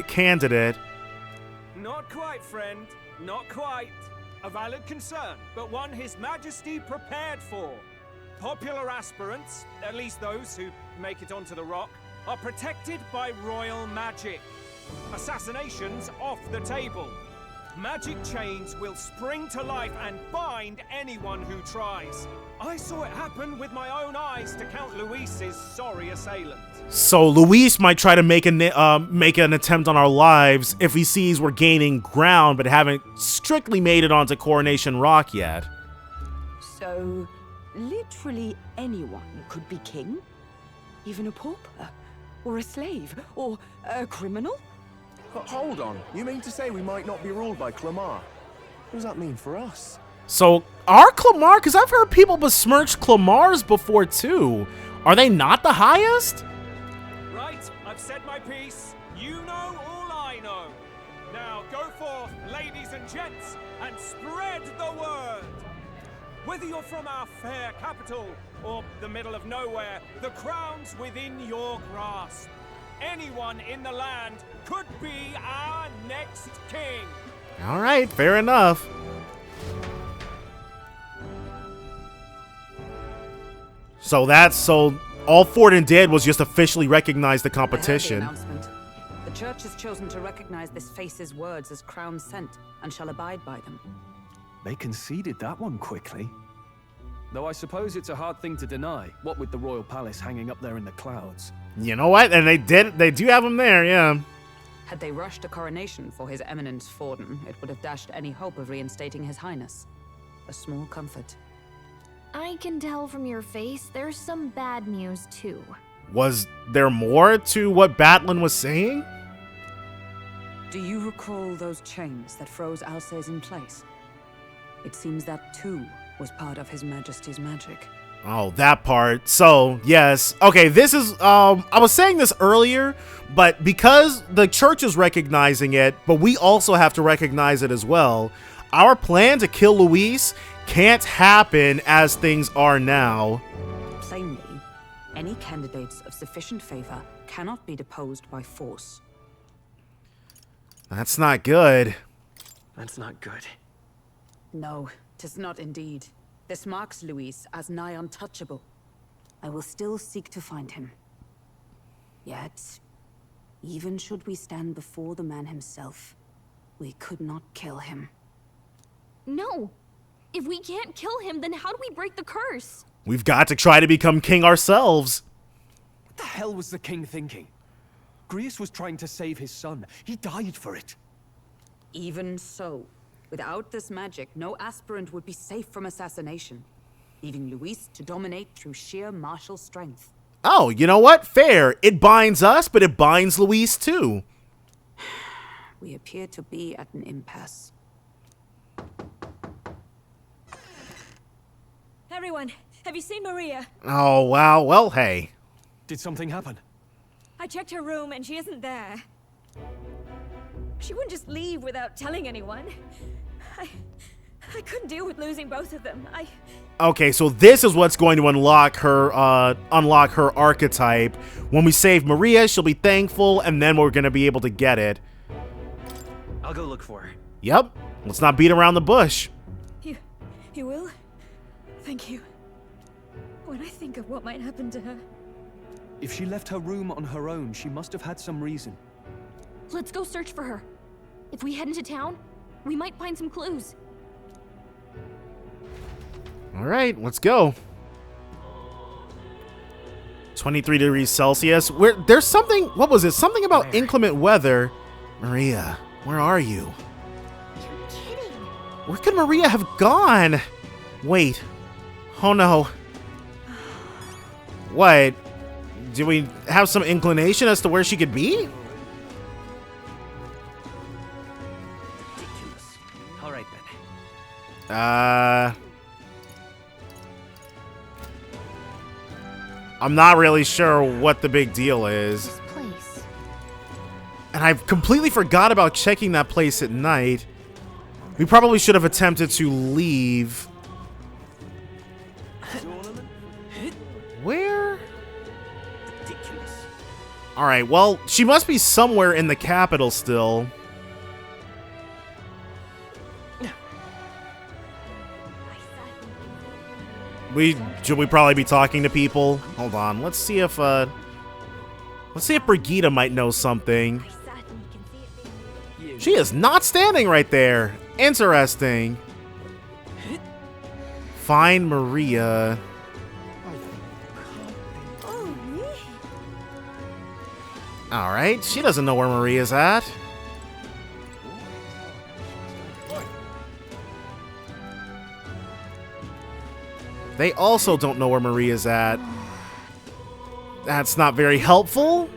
candidate. Not quite, friend. Not quite. A valid concern, but one His Majesty prepared for. Popular aspirants, at least those who make it onto the rock, are protected by royal magic. Assassinations off the table. Magic chains will spring to life and bind anyone who tries. I saw it happen with my own eyes to Count Luis's sorry assailant. So Luis might try to make an attempt on our lives if he sees we're gaining ground but haven't strictly made it onto Coronation Rock yet. So, literally anyone could be king? Even a pauper? Or a slave? Or a criminal? Hold on, you mean to say we might not be ruled by Clamar? What does that mean for us? So, are Clamar, because I've heard people besmirch Clamars before too. Are they not the highest? Right, I've said my piece. You know all I know. Now go forth, ladies and gents, and spread the word. Whether you're from our fair capital or the middle of nowhere, the crown's within your grasp. Anyone in the land could be our next king. All right, fair enough. So all Forden did was just officially recognize the competition. I heard the announcement. The church has chosen to recognize this face's words as crown sent and shall abide by them. They conceded that one quickly. Though I suppose it's a hard thing to deny, what with the royal palace hanging up there in the clouds. You know what? And they do have him there, yeah. Had they rushed a coronation for His Eminence Forden, it would have dashed any hope of reinstating His Highness. A small comfort. I can tell from your face there's some bad news too. Was there more to what Batlin was saying? Do you recall those chains that froze Alsace in place? It seems that too was part of His Majesty's magic. Oh, that part. So, yes. Okay, this is, I was saying this earlier, but because the church is recognizing it, but we also have to recognize it as well, our plan to kill Luis can't happen as things are now. Plainly, any candidates of sufficient favor cannot be deposed by force. That's not good. That's not good. No, 'tis not indeed. This marks Luis as nigh untouchable. I will still seek to find him. Yet, even should we stand before the man himself, we could not kill him. No! If we can't kill him, then how do we break the curse? We've got to try to become king ourselves. What the hell was the king thinking? Grius was trying to save his son. He died for it. Even so, Without this magic, no aspirant would be safe from assassination, leaving Luis to dominate through sheer martial strength. Oh, you know what? Fair. It binds us, but it binds Luis too. We appear to be at an impasse. Everyone, have you seen Maria? Oh, wow. Well, hey. Did something happen? I checked her room and she isn't there. She wouldn't just leave without telling anyone. I couldn't deal with losing both of them. Okay, so this is what's going to unlock her archetype. When we save Maria, she'll be thankful, and then we're gonna be able to get it. I'll go look for her. Yep. Let's not beat around the bush. You will? Thank you. When I think of what might happen to her. If she left her room on her own, she must have had some reason. Let's go search for her. If we head into town, we might find some clues. All right, let's go. 23 degrees Celsius. There's something, what was it? Something about inclement weather. Maria, where are you? You're kidding. Where could Maria have gone? Wait. Oh no. What? Do we have some inclination as to where she could be? Ridiculous. All right then. I'm not really sure what the big deal is. This place. And I've completely forgot about checking that place at night. We probably should have attempted to leave. Where? Ridiculous. Alright, well, she must be somewhere in the capital still. Should we probably be talking to people? Hold on, let's see if Brigitte might know something. She is not standing right there. Interesting. Find Maria. Alright, she doesn't know where Maria's at. They also don't know where Maria's at. That's not very helpful.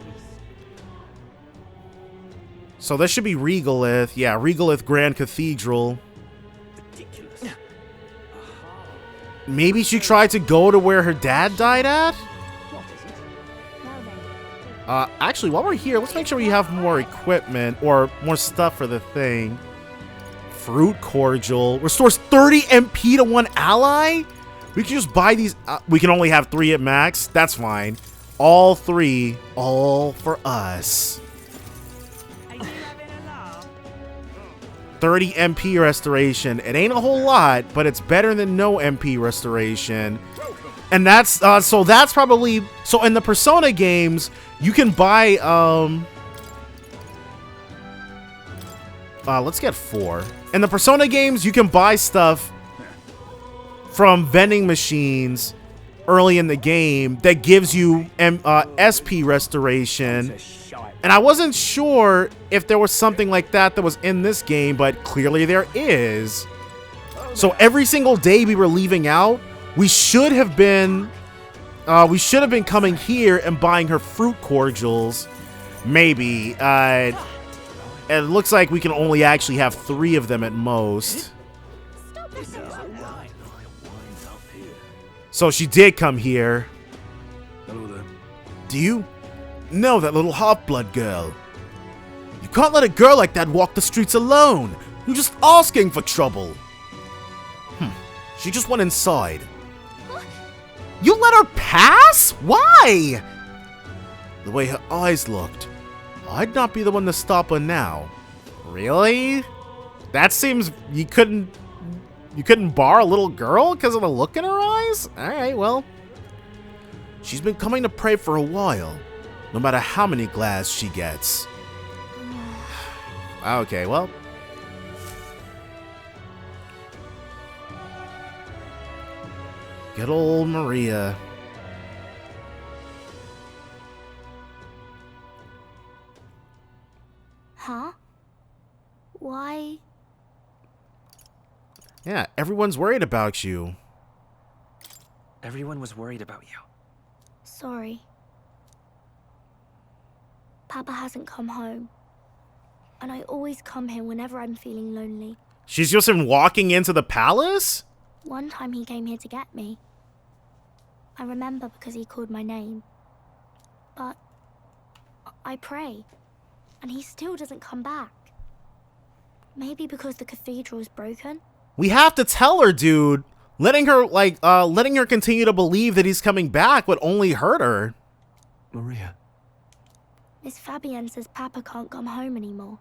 So this should be Regalith. Yeah, Regalith Grand Cathedral. Ridiculous. Maybe she tried to go to where her dad died at? Actually, while we're here, let's make sure we have more equipment or more stuff for the thing. Fruit Cordial. Restores 30 MP to one ally? We can just buy these. We can only have 3 at max. That's fine. All 3, all for us. 30 MP restoration. It ain't a whole lot, but it's better than no MP restoration. And that's so that's probably so in the Persona games you can buy let's get 4. In the Persona games you can buy stuff from vending machines early in the game that gives you SP restoration. And I wasn't sure if there was something like that that was in this game, but clearly there is. So every single day we were leaving out, we should have been coming here and buying her fruit cordials. Maybe. It looks like we can only actually have 3 of them at most. So she did come here. Hello there. Do you know that little half-blood girl? You can't let a girl like that walk the streets alone. You're just asking for trouble. She just went inside. You let her pass? Why? The way her eyes looked. I'd not be the one to stop her now. Really? That seems... You couldn't bar a little girl because of the look in her eyes? Alright, well. She's been coming to pray for a while. No matter how many glass she gets. Okay, well. Good old Maria. Huh? Why? Yeah, everyone's worried about you. Everyone was worried about you. Sorry. Papa hasn't come home. And I always come here whenever I'm feeling lonely. She's just been walking into the palace? One time he came here to get me. I remember because he called my name. But I pray, and he still doesn't come back. Maybe because the cathedral is broken? We have to tell her, dude. Letting her continue to believe that he's coming back would only hurt her. Maria. Miss Fabienne says Papa can't come home anymore.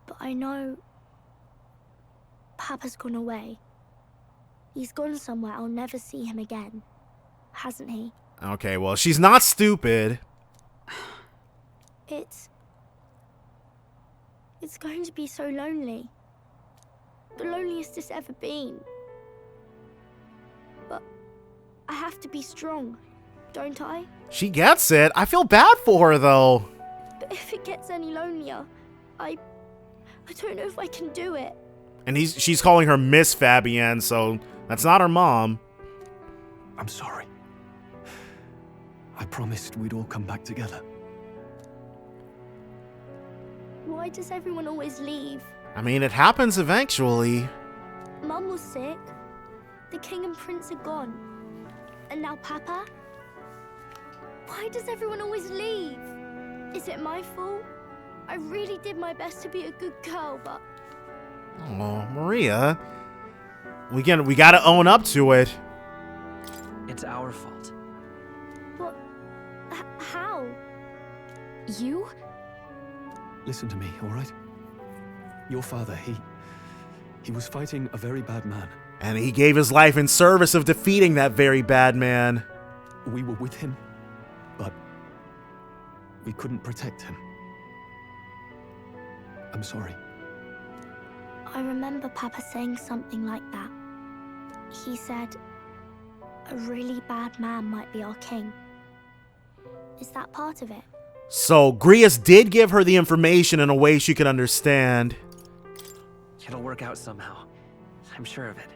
But I know Papa's gone away. He's gone somewhere I'll never see him again. Hasn't he? Okay, well, she's not stupid. It's going to be so lonely. The loneliest it's ever been. But I have to be strong, don't I? She gets it. I feel bad for her, though. But if it gets any lonelier, I don't know if I can do it. And she's calling her Miss Fabienne, so that's not her mom. I'm sorry. I promised we'd all come back together. Why does everyone always leave? I mean, it happens eventually. Mum was sick. The king and prince are gone. And now Papa? Why does everyone always leave? Is it my fault? I really did my best to be a good girl, but... Oh, Maria. We gotta own up to it. It's our fault. What? How? You? Listen to me, all right? Your father, he was fighting a very bad man. And he gave his life in service of defeating that very bad man. We were with him, but we couldn't protect him. I'm sorry. I remember Papa saying something like that. He said, a really bad man might be our king. Is that part of it? So, Grius did give her the information in a way she could understand. It'll work out somehow. I'm sure of it.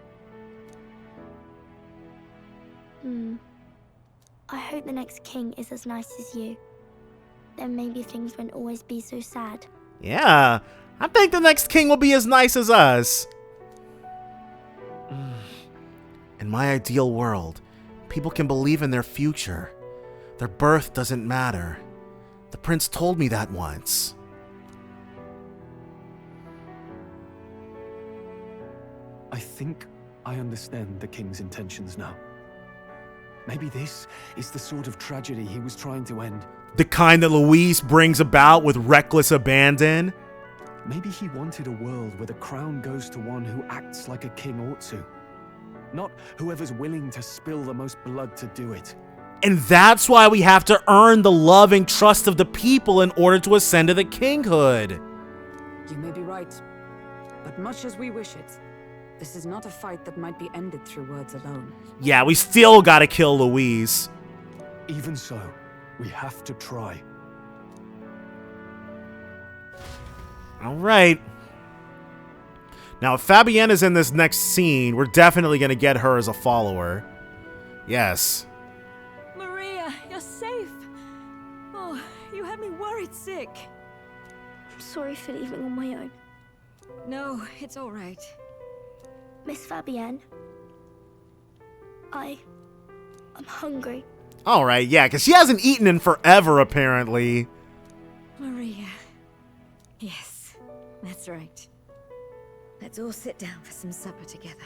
I hope the next king is as nice as you. Then maybe things won't always be so sad. Yeah, I think the next king will be as nice as us. In my ideal world, people can believe in their future. Their birth doesn't matter. The prince told me that once. I think I understand the king's intentions now. Maybe this is the sort of tragedy he was trying to end. The kind that Louise brings about with reckless abandon. Maybe he wanted a world where the crown goes to one who acts like a king ought to. Not whoever's willing to spill the most blood to do it. And that's why we have to earn the love and trust of the people in order to ascend to the kinghood. You may be right, but much as we wish it, this is not a fight that might be ended through words alone. Yeah, we still gotta kill Louise. Even so, we have to try. Alright. Now, if Fabienne is in this next scene, we're definitely gonna get her as a follower. Yes. Maria, you're safe. Oh, you had me worried sick. I'm sorry for leaving on my own. No, it's all right. Miss Fabienne, I'm hungry. Alright, yeah, because she hasn't eaten in forever, apparently. Maria. Yes, that's right. Let's all sit down for some supper together.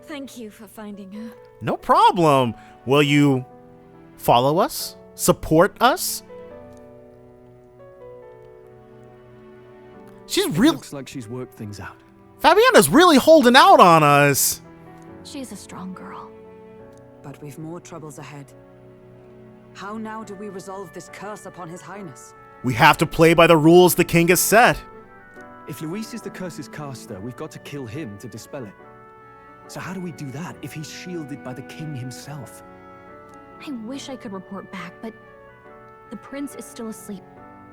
Thank you for finding her. No problem. Will you follow us? Support us? She's really... Looks like she's worked things out. Fabienne's really holding out on us. She's a strong girl. But we've more troubles ahead. How now do we resolve this curse upon His Highness? We have to play by the rules the king has set. If Luis is the curse's caster, we've got to kill him to dispel it. So how do we do that if he's shielded by the king himself? I wish I could report back, but the prince is still asleep,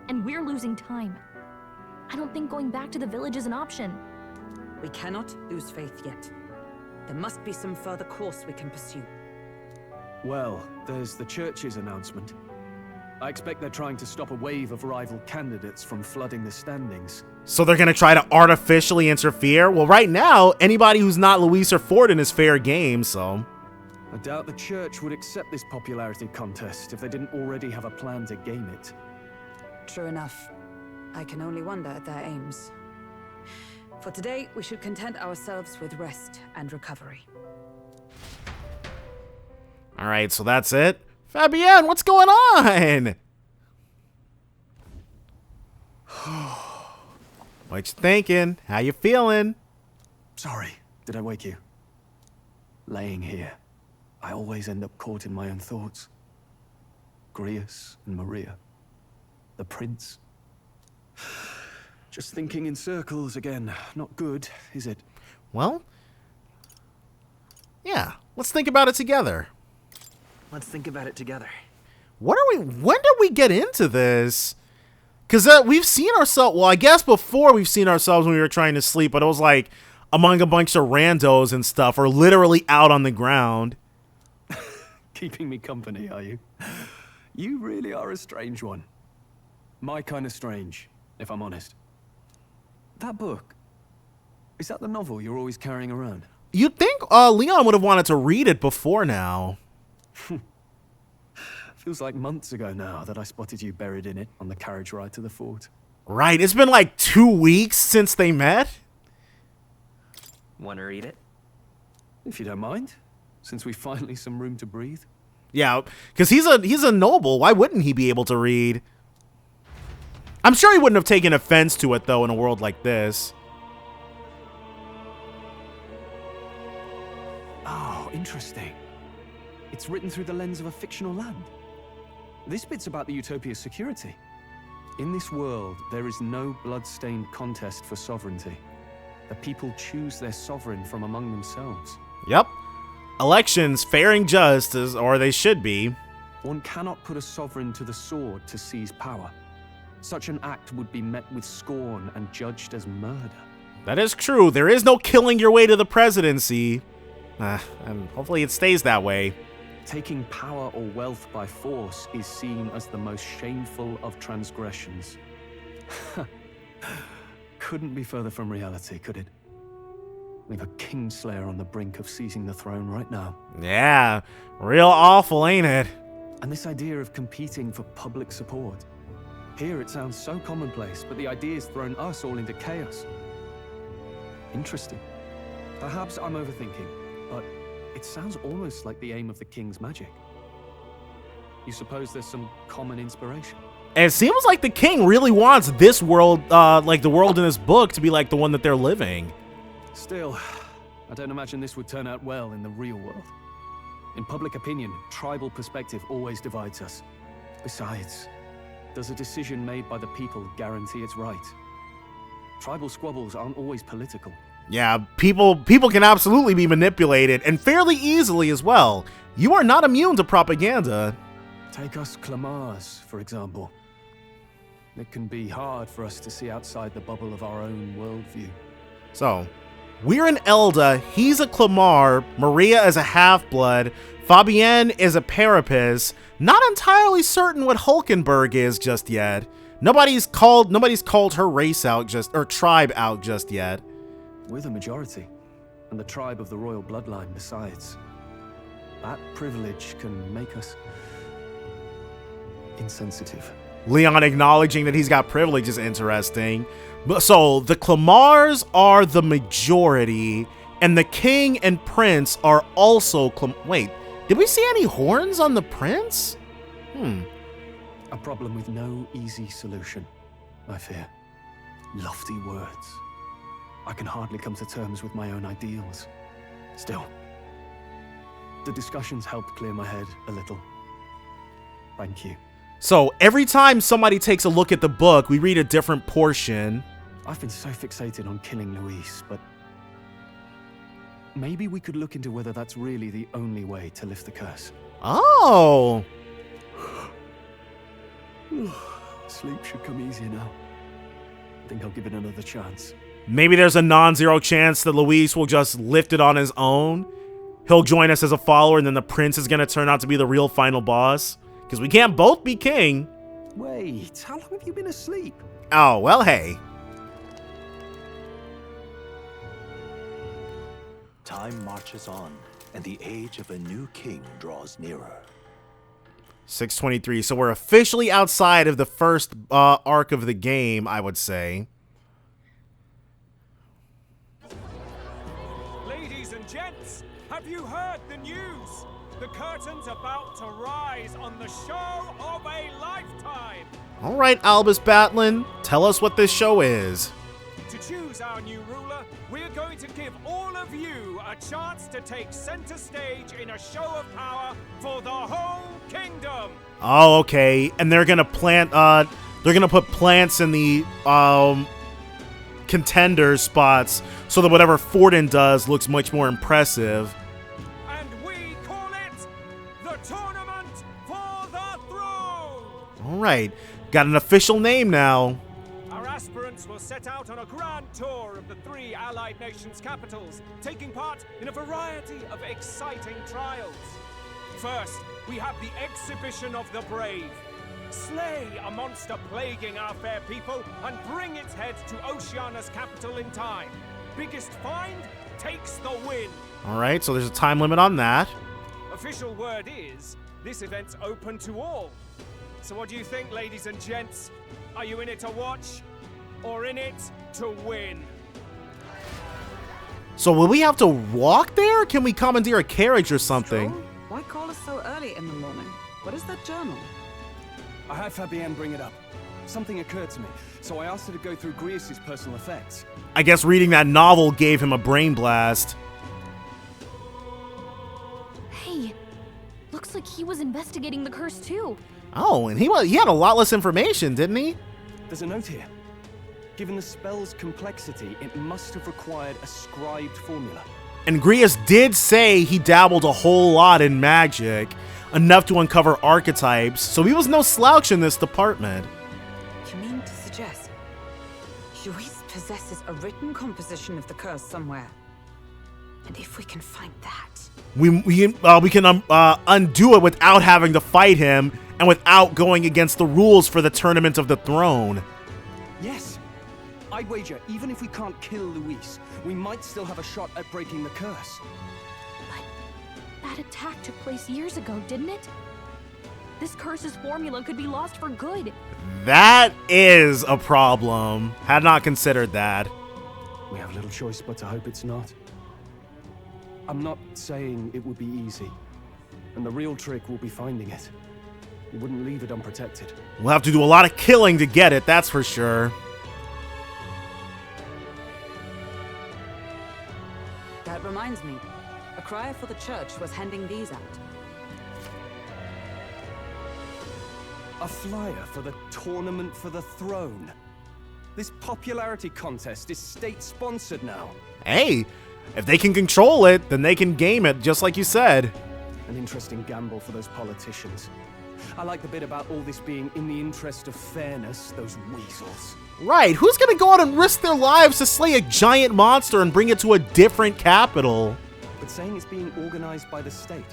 and we're losing time. I don't think going back to the village is an option. We cannot lose faith yet. There must be some further course we can pursue. Well, there's the church's announcement. I expect they're trying to stop a wave of rival candidates from flooding the standings. So they're gonna try to artificially interfere? Well, right now, anybody who's not Luis or Forden is fair game, so... I doubt the church would accept this popularity contest if they didn't already have a plan to game it. True enough. I can only wonder at their aims. For today, we should content ourselves with rest and recovery. Alright, so that's it. Fabienne, what's going on? What you thinking? How you feeling? Sorry, did I wake you? Laying here, I always end up caught in my own thoughts. Grius and Maria. The prince. Just thinking in circles again. Not good, is it? Well, yeah. Let's think about it together. Let's think about it together. When did we get into this? Because we've seen ourselves, well, I guess before we've seen ourselves when we were trying to sleep, but it was like among a bunch of randos and stuff, or literally out on the ground. Keeping me company, are you? You really are a strange one. My kind of strange, if I'm honest. That book, is that the novel you're always carrying around? You'd think Leon would have wanted to read it before now. Feels like months ago now that I spotted you buried in it on the carriage ride to the fort. Right, it's been like 2 weeks since they met. Want to read it? If you don't mind, since we finally some room to breathe. Yeah, because he's a noble. Why wouldn't he be able to read? I'm sure he wouldn't have taken offense to it, though, in a world like this. Oh, interesting. It's written through the lens of a fictional land. This bit's about the Utopia's security. In this world, there is no blood-stained contest for sovereignty. The people choose their sovereign from among themselves. Yep. Elections, fair and just, or they should be. One cannot put a sovereign to the sword to seize power. Such an act would be met with scorn and judged as murder. That is true. There is no killing your way to the presidency. And hopefully it stays that way. Taking power or wealth by force is seen as the most shameful of transgressions. Couldn't be further from reality, could it? We've a Kingslayer on the brink of seizing the throne right now. Yeah, real awful, ain't it? And this idea of competing for public support. Here it sounds so commonplace, but the idea's thrown us all into chaos. Interesting. Perhaps I'm overthinking, but it sounds almost like the aim of the king's magic. You suppose there's some common inspiration? It seems like the king really wants this world, like the world in this book, to be like the one that they're living. Still, I don't imagine this would turn out well in the real world. In public opinion, tribal perspective always divides us. Besides, does a decision made by the people guarantee it's right? Tribal squabbles aren't always political. Yeah, people can absolutely be manipulated, and fairly easily as well. You are not immune to propaganda. Take us Clamars, for example. It can be hard for us to see outside the bubble of our own worldview. So, we're an Elda, he's a Clamar, Maria is a half-blood, Fabienne is a Parapis. Not entirely certain what Hulkenberg is just yet. Nobody's called her race out or tribe out just yet. We're the majority, and the tribe of the royal bloodline besides. That privilege can make us insensitive. Leon acknowledging that he's got privilege is interesting. But so the Clamars are the majority, and the king and prince are also wait, did we see any horns on the prince? A problem with no easy solution, I fear. Lofty words. I can hardly come to terms with my own ideals. Still, the discussions helped clear my head a little. Thank you. So every time somebody takes a look at the book, we read a different portion. I've been so fixated on killing Luis, but maybe we could look into whether that's really the only way to lift the curse. Oh! Sleep should come easier now. think I'll give it another chance. Maybe there's a non-zero chance that Luis will just lift it on his own. He'll join us as a follower, and then the prince is going to turn out to be the real final boss. Because we can't both be king. Wait, how long have you been asleep? Oh, well, hey. Time marches on, and the age of a new king draws nearer. 6:23, so we're officially outside of the first arc of the game, I would say. Ladies and gents, have you heard the news? The curtain's about to rise on the show of a lifetime. All right, Albus Batlin, tell us what this show is. To choose our new ruler, we're going to give all of you a chance to take center stage in a show of power for the whole kingdom. Oh, okay. And they're gonna put plants in the contender spots so that whatever Forden does looks much more impressive. And we call it the Tournament for the Throne. All right, got an official name now. Our aspirants will set out on a grand tour of the 3 allied nations' capitals, taking part in a variety of exciting trials. First, we have the Exhibition of the Brave. Slay a monster plaguing our fair people and bring its head to Oceania's capital in time. Biggest find takes the win. All right, so there's a time limit on that. Official word is, this event's open to all. So what do you think, ladies and gents? Are you in it to watch or in it to win? So will we have to walk there? Can we commandeer a carriage or something? Stroll? Why call us so early in the morning? What is that journal? I had Fabienne bring it up. Something occurred to me, so I asked her to go through Grius' personal effects. I guess reading that novel gave him a brain blast. Hey, looks like he was investigating the curse too. Oh, and he had a lot less information, didn't he? There's a note here. Given the spell's complexity, it must have required a scribed formula. And Grius did say he dabbled a whole lot in magic, enough to uncover archetypes, so he was no slouch in this department. You mean to suggest Luis possesses a written composition of the curse somewhere? And if we can find that... We can undo it without having to fight him, and without going against the rules for the Tournament of the Throne. Yes! I'd wager, even if we can't kill Luis, we might still have a shot at breaking the curse. But that attack took place years ago, didn't it? This curse's formula could be lost for good. That is a problem. Had not considered that. We have little choice but to hope it's not. I'm not saying it would be easy. And the real trick will be finding it. We wouldn't leave it unprotected. We'll have to do a lot of killing to get it, that's for sure. That reminds me. A crier for the church was handing these out. A flyer for the Tournament for the Throne. This popularity contest is state-sponsored now. Hey, if they can control it, then they can game it, just like you said. An interesting gamble for those politicians. I like the bit about all this being in the interest of fairness, those weasels. Right, who's gonna go out and risk their lives to slay a giant monster and bring it to a different capital? But saying it's being organized by the state.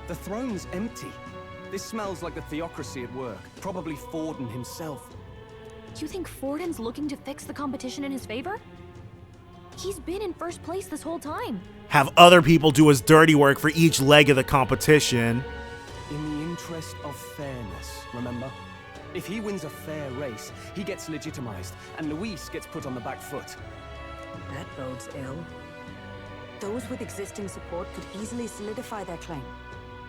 The throne's empty. This smells like the theocracy at work. Probably Forden himself. You think Forden's looking to fix the competition in his favor? He's been in first place this whole time. Have other people do his dirty work for each leg of the competition. In the interest of fairness, remember? If he wins a fair race, he gets legitimized, and Luis gets put on the back foot. That bodes ill. Those with existing support could easily solidify their claim.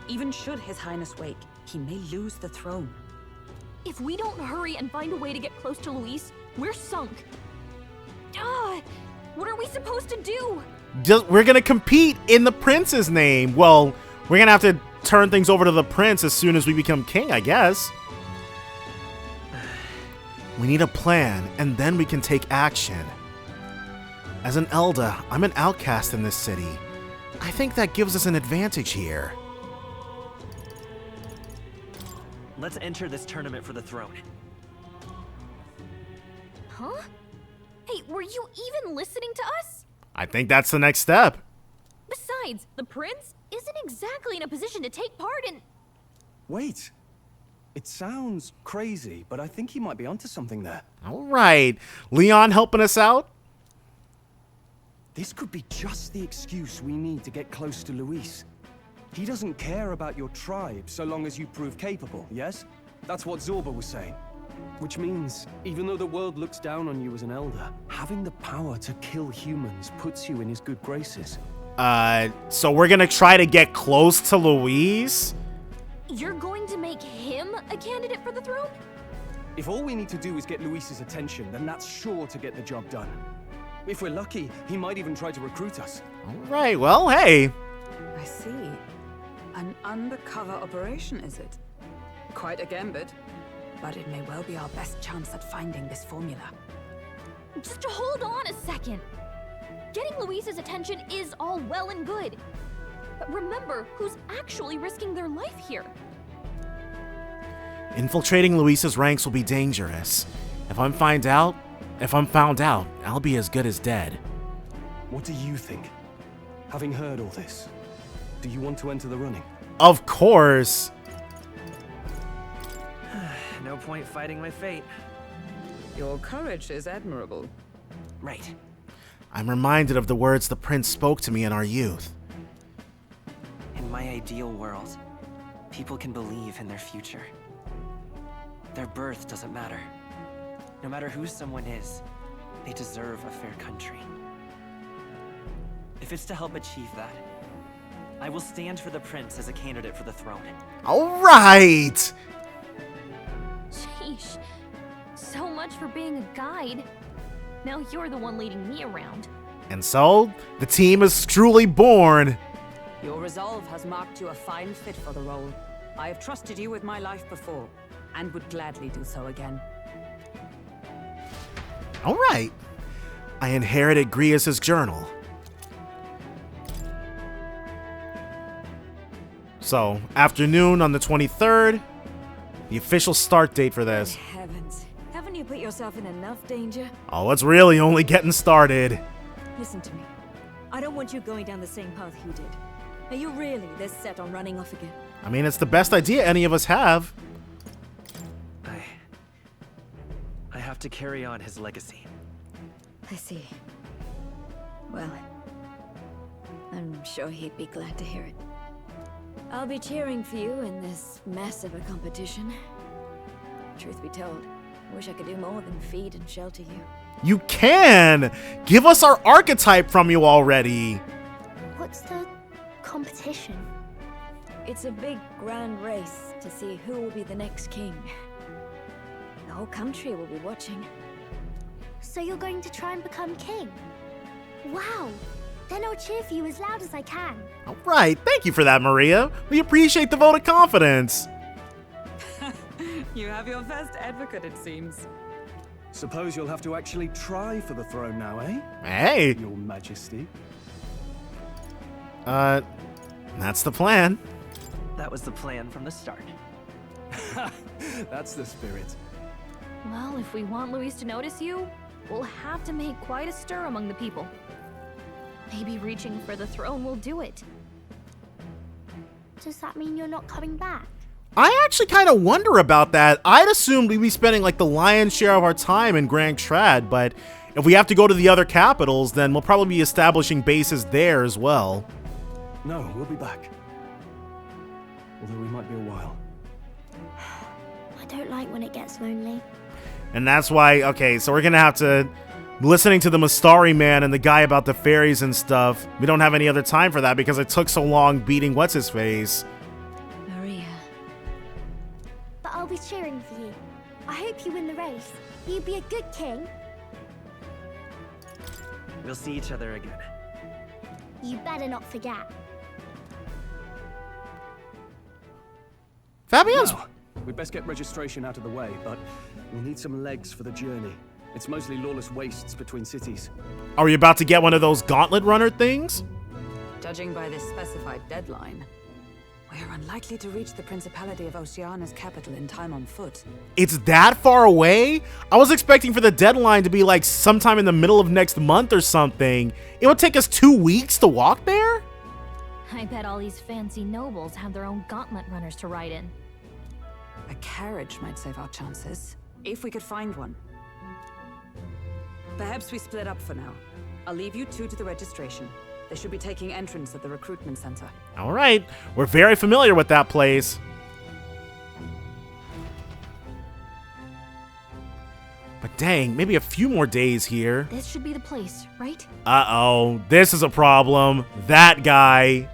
Even should His Highness wake, he may lose the throne. If we don't hurry and find a way to get close to Luis, we're sunk. What are we supposed to do? We're gonna compete in the prince's name. Well, we're gonna have to turn things over to the prince as soon as we become king, I guess. We need a plan, and then we can take action. As an Elder, I'm an outcast in this city. I think that gives us an advantage here. Let's enter this tournament for the throne. Huh? Wait, were you even listening to us? I think that's the next step. Besides, the prince isn't exactly in a position to take part in... Wait. It sounds crazy, but I think he might be onto something there. All right. Leon helping us out? This could be just the excuse we need to get close to Luis. He doesn't care about your tribe so long as you prove capable, yes? That's what Zorba was saying. Which means, even though the world looks down on you as an elder, having the power to kill humans puts you in his good graces. So we're gonna try to get close to Luis? You're going to make him a candidate for the throne? If all we need to do is get Luis's attention, then that's sure to get the job done. If we're lucky, he might even try to recruit us. All right, well, hey. I see. An undercover operation, is it? Quite a gambit, but it may well be our best chance at finding this formula. Just hold on a second. Getting Luis's attention is all well and good. But remember who's actually risking their life here. Infiltrating Luis's ranks will be dangerous. If I'm found out, I'll be as good as dead. What do you think? Having heard all this, do you want to enter the running? Of course. No point fighting my fate. Your courage is admirable. Right. I'm reminded of the words the prince spoke to me in our youth. In my ideal world, people can believe in their future. Their birth doesn't matter. No matter who someone is, they deserve a fair country. If it's to help achieve that, I will stand for the prince as a candidate for the throne. All right! Sheesh. So much for being a guide. Now you're the one leading me around. And so, the team is truly born. Your resolve has marked you a fine fit for the role. I have trusted you with my life before, and would gladly do so again. All right. I inherited Grievous' journal. So, afternoon on the 23rd, the official start date for this. Heavens, haven't you put yourself in enough danger? Oh, it's really only getting started. Listen to me. I don't want you going down the same path he did. Are you really this set on running off again? I mean, it's the best idea any of us have. I have to carry on his legacy. I see. Well, I'm sure he'd be glad to hear it. I'll be cheering for you in this mess of a competition. Truth be told, I wish I could do more than feed and shelter you. You can! Give us our archetype from you already! What's the competition? It's a big, grand race to see who will be the next king. The whole country will be watching. So you're going to try and become king? Wow! Then I'll cheer for you as loud as I can. All right, thank you for that, Maria. We appreciate the vote of confidence. You have your first advocate, it seems. Suppose you'll have to actually try for the throne now, eh? Hey! Your Majesty. That's the plan. That was the plan from the start. That's the spirit. Well, if we want Luis to notice you, we'll have to make quite a stir among the people. Maybe reaching for the throne will do it. Does that mean you're not coming back? I actually kind of wonder about that. I'd assumed we'd be spending like the lion's share of our time in Grand Trad, but if we have to go to the other capitals, then we'll probably be establishing bases there as well. No, we'll be back. Although we might be a while. I don't like when it gets lonely. And that's why, okay, so we're gonna have to, listening to the Mastari man and the guy about the fairies and stuff, we don't have any other time for that because it took so long beating what's-his-face. Maria. But I'll be cheering for you. I hope you win the race. You'd be a good king. We'll see each other again. You better not forget. Fabian's... Now, we'd best get registration out of the way, but we'll need some legs for the journey. It's mostly lawless wastes between cities. Are we about to get one of those gauntlet runner things? Judging by this specified deadline, We're unlikely to reach the Principality of Oceana's capital in time on foot. It's that far away? I was expecting for the deadline to be like sometime in the middle of next month or something. It would take us 2 weeks to walk there? I bet all these fancy nobles have their own gauntlet runners to ride in. A carriage might save our chances, if we could find one. Perhaps we split up for now. I'll leave you two to the registration. They should be taking entrance at the recruitment center. All right, we're very familiar with that place. But dang, maybe a few more days here. This should be the place, right? Uh-oh, this is a problem. That guy.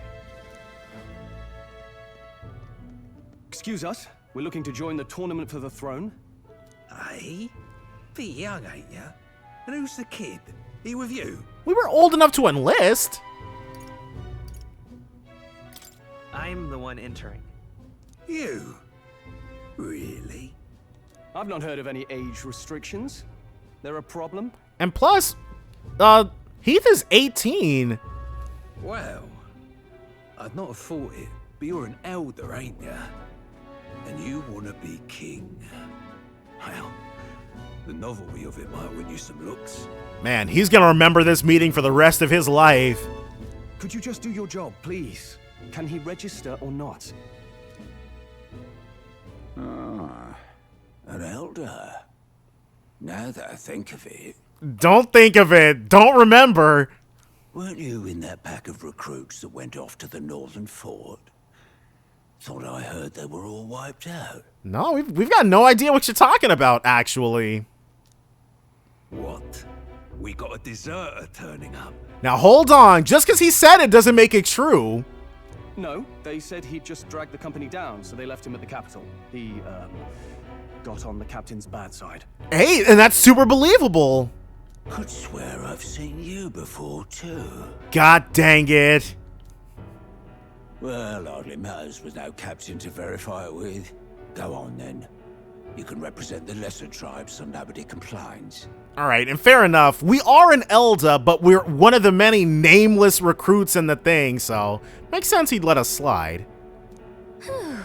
Excuse us, we're looking to join the tournament for the throne. Aye? Bit young, ain't ya? And who's the kid? He with you? We were old enough to enlist. I'm the one entering. You? Really? I've not heard of any age restrictions. They're a problem? And plus, Heath is 18. Well, I'd not have thought it, but you're an elder, ain't ya? And you want to be king. Well, the novelty of it might win you some looks. Man, he's gonna remember this meeting for the rest of his life. Could you just do your job, please? Can he register or not? Ah, an elder. Now that I think of it... Don't think of it. Don't remember. Weren't you in that pack of recruits that went off to the northern fort? Thought I heard they were all wiped out. No, we've got no idea what you're talking about, actually. What? We got a deserter turning up. Now hold on. Just because he said it doesn't make it true. No, they said he'd just dragged the company down, so they left him at the capital. He, got on the captain's bad side. Hey, and that's super believable. Could swear I've seen you before, too. God dang it. Well, hardly matters with no captain to verify it with. Go on, then. You can represent the lesser tribes so nobody complains. All right, and fair enough. We are an elder, but we're one of the many nameless recruits in the thing, so makes sense he'd let us slide. Whew.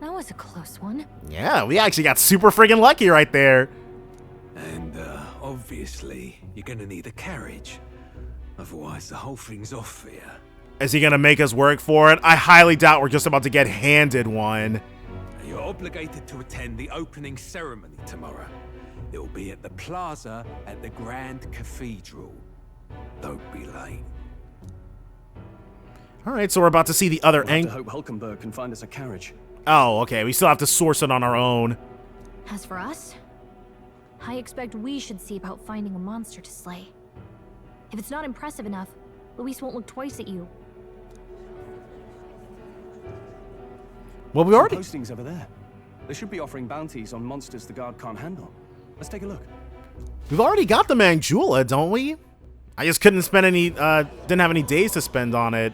That was a close one. Yeah, we actually got super friggin' lucky right there. And, obviously, you're gonna need a carriage. Otherwise, the whole thing's off for you. Is he gonna make us work for it? I highly doubt we're just about to get handed one. You're obligated to attend the opening ceremony tomorrow. It'll be at the plaza at the Grand Cathedral. Don't be late. All right, so we're about to see the other We'll have to hope Hulkenberg can find us a carriage. Oh, okay. We still have to source it on our own. As for us, I expect we should see about finding a monster to slay. If it's not impressive enough, Luis won't look twice at you. Well, we already... Postings over there. They should be offering bounties on monsters the guard can't handle. Let's take a look. We've already got the Mangula, don't we? I just couldn't spend any, didn't have any days to spend on it.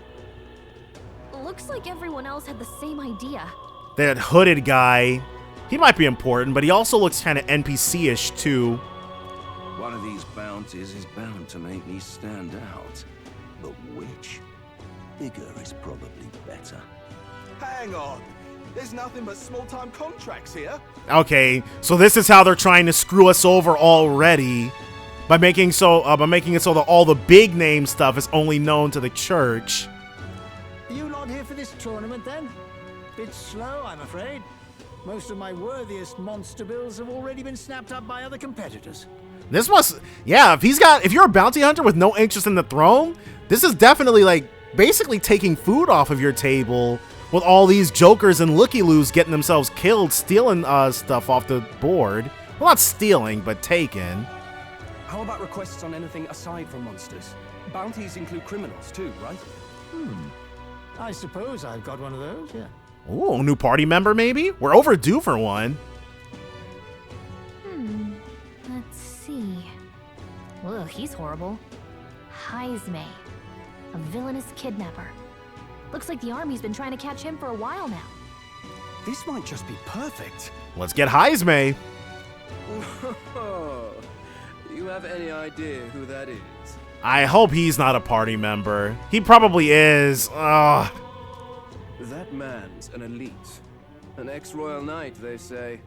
Looks like everyone else had the same idea. That hooded guy, he might be important, but he also looks kind of NPC-ish too. One of these bounties is bound to make me stand out. But which? Bigger is probably better. Hang on. There's nothing but small-time contracts here. Okay, so this is how they're trying to screw us over already. By making it so that all the big name stuff is only known to the church. Are you not here for this tournament then? Bit slow, I'm afraid. Most of my worthiest monster bills have already been snapped up by other competitors. This must, yeah, if you're a bounty hunter with no interest in the throne, this is definitely like basically taking food off of your table with all these jokers and looky-loos getting themselves killed, stealing stuff off the board. Well, not stealing, but taken. How about requests on anything aside from monsters? Bounties include criminals too, right? I suppose I've got one of those, yeah. Ooh, new party member maybe? We're overdue for one. Let's see. Ugh, he's horrible. Heismay, a villainous kidnapper. Looks like the army's been trying to catch him for a while now. This might just be perfect. Let's get Heismay. You have any idea who that is? I hope he's not a party member. He probably is. Ugh. That man's an elite. An ex-royal knight, they say.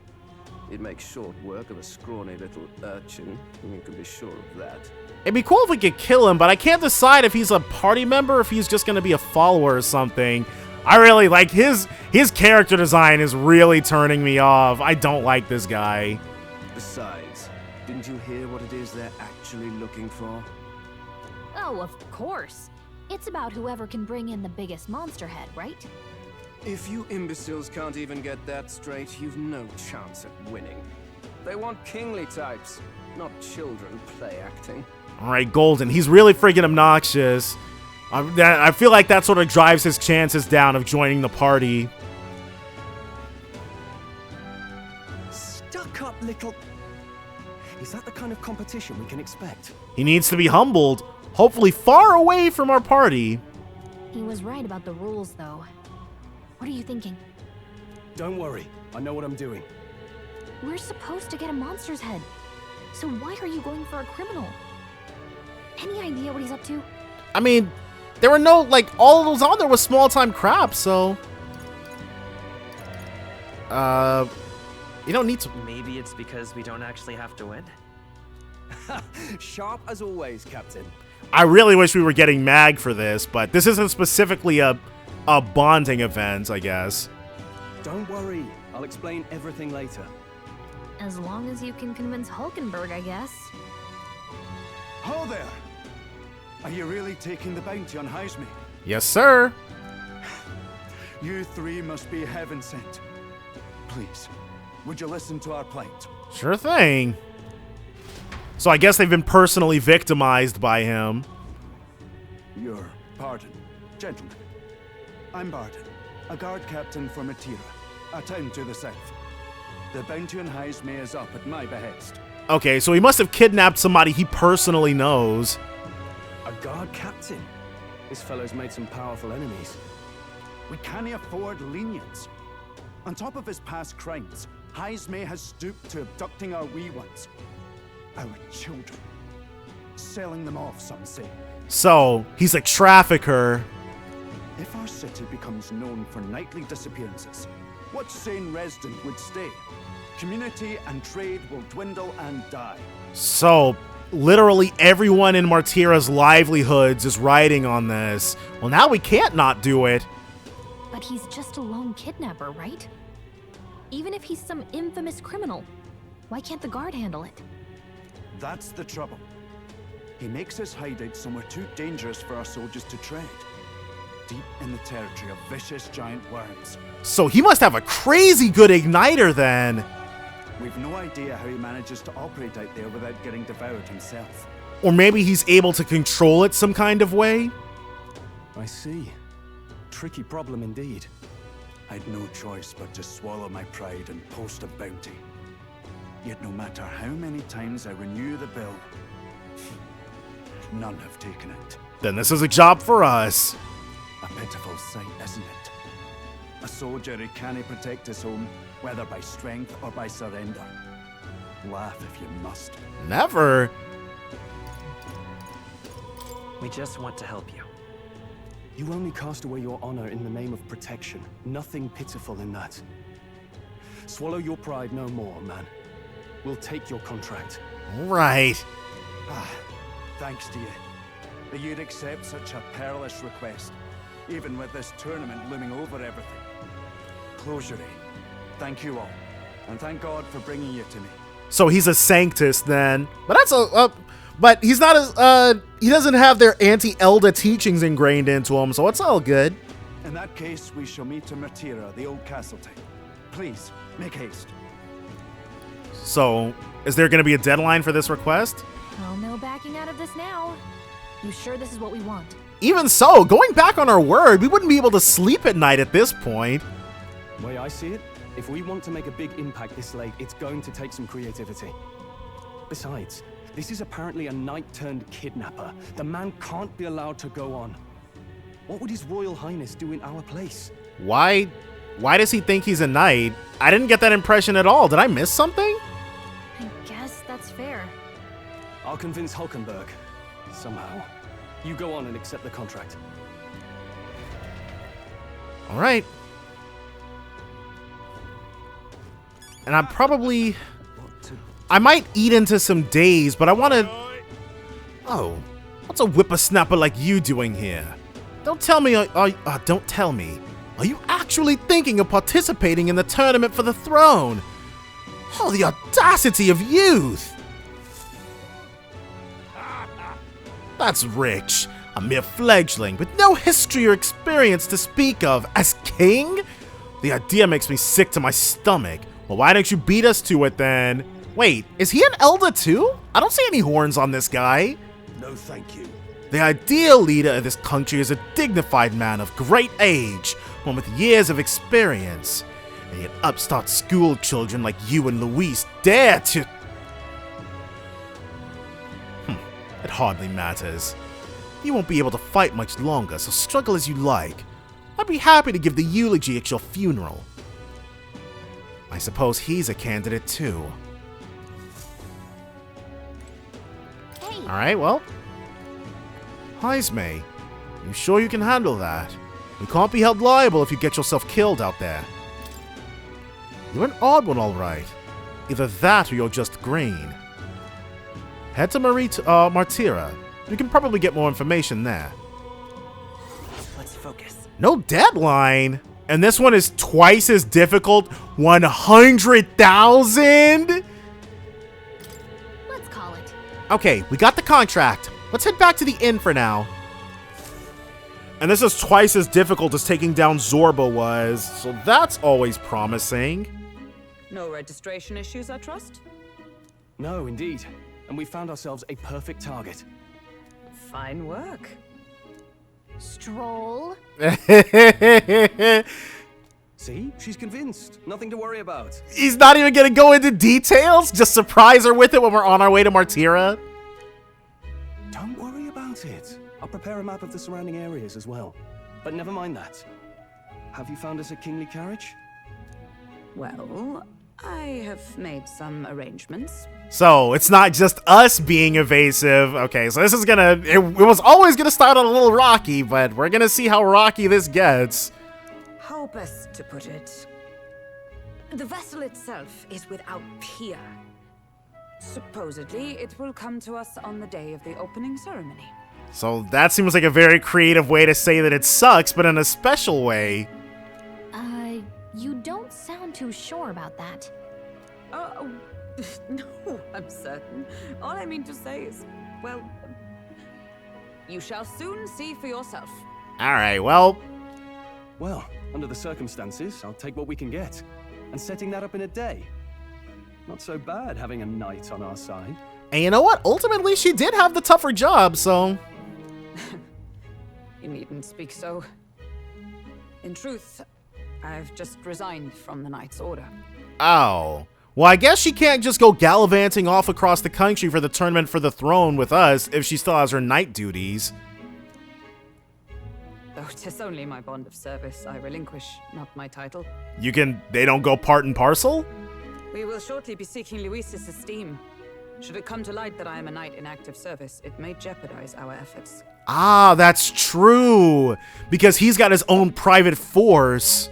He'd make short work of a scrawny little urchin. You can be sure of that. It'd be cool if we could kill him, but I can't decide if he's a party member or if he's just gonna be a follower or something. I really like his character design is really turning me off. I don't like this guy. Besides, didn't you hear what it is they're actually looking for? Oh, of course. It's about whoever can bring in the biggest monster head, right? If you imbeciles can't even get that straight, you've no chance at winning. They want kingly types, not children play acting. All right, Golden. He's really freaking obnoxious. I feel like that sort of drives his chances down of joining the party. Stuck up little... Is that the kind of competition we can expect? He needs to be humbled, hopefully far away from our party. He was right about the rules, though. What are you thinking? Don't worry. I know what I'm doing. We're supposed to get a monster's head. So why are you going for a criminal? Any idea what he's up to? I mean, there were no, like, all of those on there was small-time crap, so... You don't need to... Maybe it's because we don't actually have to win? Sharp as always, Captain. I really wish we were getting mag for this, but this isn't specifically a bonding event, I guess. Don't worry. I'll explain everything later. As long as you can convince Hulkenberg, I guess. Ho there! Are you really taking the bounty on Heismay? Yes, sir. You three must be heaven sent. Please, would you listen to our plight? Sure thing. So I guess they've been personally victimized by him. Your pardon, gentlemen. I'm Barton, a guard captain for Matira, a town to the south. The bounty on Heismay is up at my behest. Okay, so he must have kidnapped somebody he personally knows. A guard captain? This fellow's made some powerful enemies. We can't afford lenience. On top of his past crimes, Heismay has stooped to abducting our wee ones. Our children. Selling them off, some say. So, he's a trafficker. If our city becomes known for nightly disappearances, what sane resident would stay? Community and trade will dwindle and die. So, literally everyone in Martira's livelihoods is riding on this. Well, now we can't not do it. But he's just a lone kidnapper, right? Even if he's some infamous criminal, why can't the guard handle it? That's the trouble. He makes his hideout somewhere too dangerous for our soldiers to tread. Deep in the territory of vicious giant worms. So he must have a crazy good igniter then. We've no idea how he manages to operate out there without getting devoured himself. Or maybe he's able to control it some kind of way? I see. Tricky problem indeed. I'd no choice but to swallow my pride and post a bounty. Yet no matter how many times I renew the bill, none have taken it. Then this is a job for us. A pitiful sight, isn't it? A soldier who can't protect his home, whether by strength or by surrender. Laugh if you must. Never. We just want to help you. You only cast away your honor in the name of protection. Nothing pitiful in that. Swallow your pride no more, man. We'll take your contract. Right. Thanks to you. That you'd accept such a perilous request, even with this tournament looming over everything. Closure. Thank you all, and thank God for bringing you to me. So he's a Sanctus then, but that's but he's not as he doesn't have their anti-Elda teachings ingrained into him, so it's all good. In that case, we shall meet in Martira, the old castle town. Please make haste. So, is there going to be a deadline for this request? Oh, no backing out of this now. You sure this is what we want? Even so, going back on our word, we wouldn't be able to sleep at night at this point. The way I see it, if we want to make a big impact this late, it's going to take some creativity. Besides, this is apparently a knight-turned-kidnapper. The man can't be allowed to go on. What would His Royal Highness do in our place? Why does he think he's a knight? I didn't get that impression at all. Did I miss something? I guess that's fair. I'll convince Hulkenberg. Somehow. You go on and accept the contract. Alright. And I might eat into some days, but I want to... Oh, what's a whippersnapper like you doing here? Don't tell me, don't tell me. Are you actually thinking of participating in the tournament for the throne? Oh, the audacity of youth! That's rich. A mere fledgling with no history or experience to speak of as king? The idea makes me sick to my stomach. Well, why don't you beat us to it then? Wait, is he an elder too? I don't see any horns on this guy. No, thank you. The ideal leader of this country is a dignified man of great age, one with years of experience. And yet upstart school children like you and Luis dare to... It hardly matters. You won't be able to fight much longer, so struggle as you like. I'd be happy to give the eulogy at your funeral. I suppose he's a candidate too. Hey. Alright, well. Heismay, you sure you can handle that? You can't be held liable if you get yourself killed out there. You're an odd one, alright. Either that or you're just green. Head to Martira. You can probably get more information there. Let's focus. No deadline! And this one is twice as difficult? 100,000? Let's call it. Okay, we got the contract. Let's head back to the inn for now. And this is twice as difficult as taking down Zorba was, so that's always promising. No registration issues, I trust? No, indeed. And we found ourselves a perfect target. Fine work. Stroll. See? She's convinced. Nothing to worry about. He's not even gonna go into details? Just surprise her with it when we're on our way to Martira? Don't worry about it. I'll prepare a map of the surrounding areas as well. But never mind that. Have you found us a kingly carriage? Well, I have made some arrangements. So, it's not just us being evasive. Okay, so this is gonna... It was always gonna start out a little rocky, but we're gonna see how rocky this gets. How best to put it? The vessel itself is without peer. Supposedly, it will come to us on the day of the opening ceremony. So that seems like a very creative way to say that it sucks, but in a special way. You don't sound too sure about that. Oh, no, I'm certain. All I mean to say is, well, you shall soon see for yourself. Alright, well... Well, under the circumstances, I'll take what we can get. And setting that up in a day. Not so bad having a knight on our side. And you know what? Ultimately, she did have the tougher job, so... You needn't speak so. In truth, I've just resigned from the Knight's Order. Oh. Well, I guess she can't just go gallivanting off across the country for the tournament for the throne with us if she still has her knight duties. Though 'tis only my bond of service I relinquish, not my title. They don't go part and parcel? We will shortly be seeking Luis's esteem. Should it come to light that I am a knight in active service, it may jeopardize our efforts. Ah, that's true! Because he's got his own private force.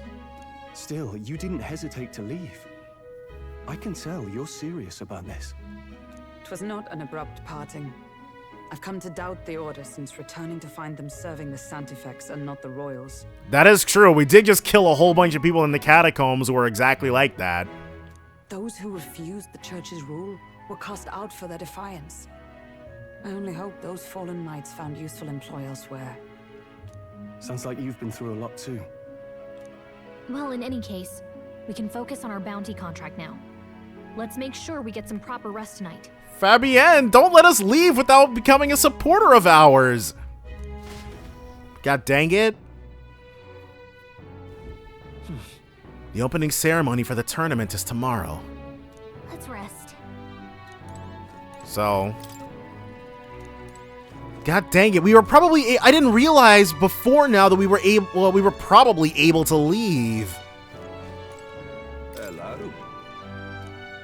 Still, you didn't hesitate to leave. I can tell you're serious about this. It was not an abrupt parting. I've come to doubt the Order since returning to find them serving the Santifex and not the Royals. That is true. We did just kill a whole bunch of people in the catacombs who were exactly like that. Those who refused the Church's rule were cast out for their defiance. I only hope those fallen knights found useful employ elsewhere. Sounds like you've been through a lot too. Well, in any case, we can focus on our bounty contract now. Let's make sure we get some proper rest tonight. Fabienne, don't let us leave without becoming a supporter of ours. God dang it. The opening ceremony for the tournament is tomorrow. Let's rest. So... God dang it, we were probably... I didn't realize before now that we were able... Well, we were probably able to leave. Hello.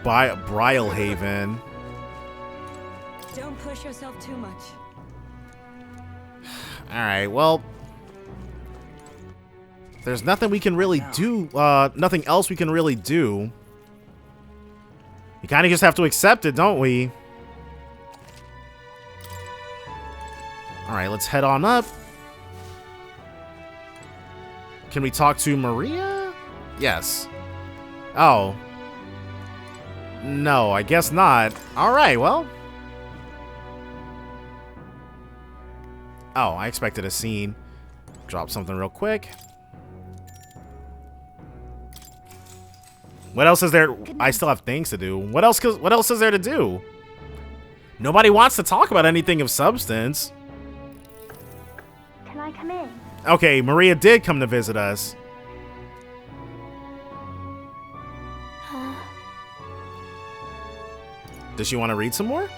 By Brylehaven. Don't push yourself too much. Alright, well... There's nothing we can really do, nothing else we can really do. We kind of just have to accept it, don't we? Alright, let's head on up. Can we talk to Maria? Yes. Oh. No, I guess not. Alright, well. Oh, I expected a scene. Drop something real quick. What else is there? I still have things to do. What else is there to do? Nobody wants to talk about anything of substance. Can I come in? Okay, Maria did come to visit us. Does she want to read some more?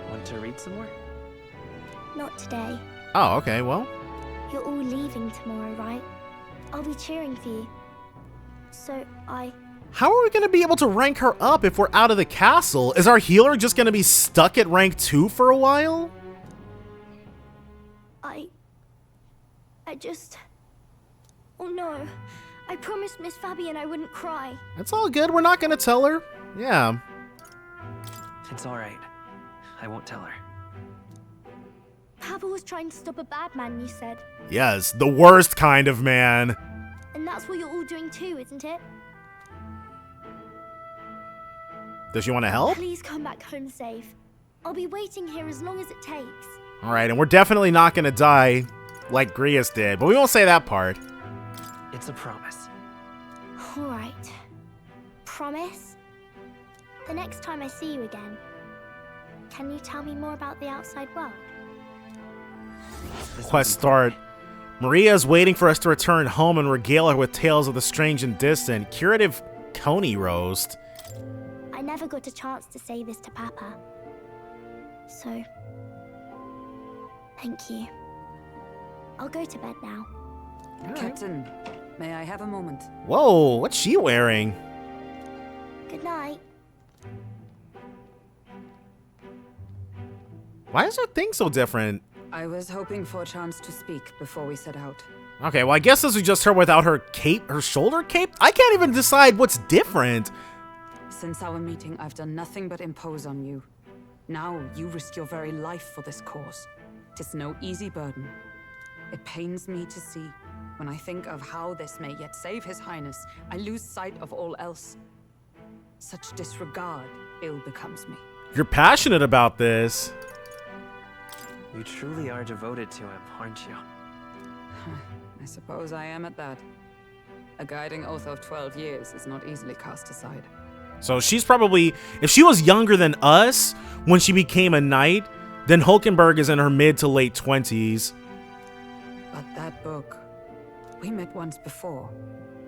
Want to read some more? Not today. Oh, okay, well. You're all leaving tomorrow, right? I'll be cheering for you. So How are we going to be able to rank her up if we're out of the castle? Is our healer just going to be stuck at rank 2 for a while? I just... Oh no. I promised Miss Fabian I wouldn't cry. It's all good. We're not going to tell her. Yeah. It's all right. I won't tell her. Papa was trying to stop a bad man, you said. Yes, the worst kind of man. And that's what you're all doing too, isn't it? Does she want to help? Please come back home safe. I'll be waiting here as long as it takes. All right, and we're definitely not going to die like Grius did, but we won't say that part. It's a promise. All right. Promise? The next time I see you again, can you tell me more about the outside world? Quest start. Maria is waiting for us to return home and regale her with tales of the strange and distant. Curative coney roast. I never got a chance to say this to Papa. So, thank you. I'll go to bed now. Captain, may I have a moment? Whoa, what's she wearing? Good night. Why is her thing so different? I was hoping for a chance to speak before we set out. Okay, well, I guess this is just her without her cape, her shoulder cape? I can't even decide what's different. Since our meeting, I've done nothing but impose on you. Now, you risk your very life for this cause. 'Tis no easy burden. It pains me to see. When I think of how this may yet save His Highness, I lose sight of all else. Such disregard ill becomes me. You're passionate about this. You truly are devoted to him, aren't you? I suppose I am at that. A guiding oath of 12 years is not easily cast aside. So she's probably, if she was younger than us when she became a knight, then Hulkenberg is in her mid to late 20s. But that book, we met once before,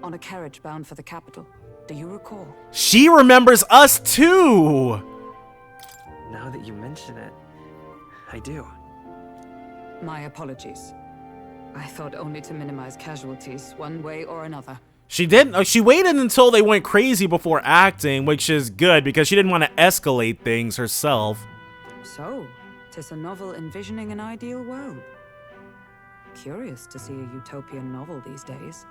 on a carriage bound for the capital. Do you recall? She remembers us too! Now that you mention it, I do. My apologies. I thought only to minimize casualties, one way or another. She didn't. She waited until they went crazy before acting, which is good because she didn't want to escalate things herself. So, 'tis a novel envisioning an ideal world. Curious to see a utopian novel these days.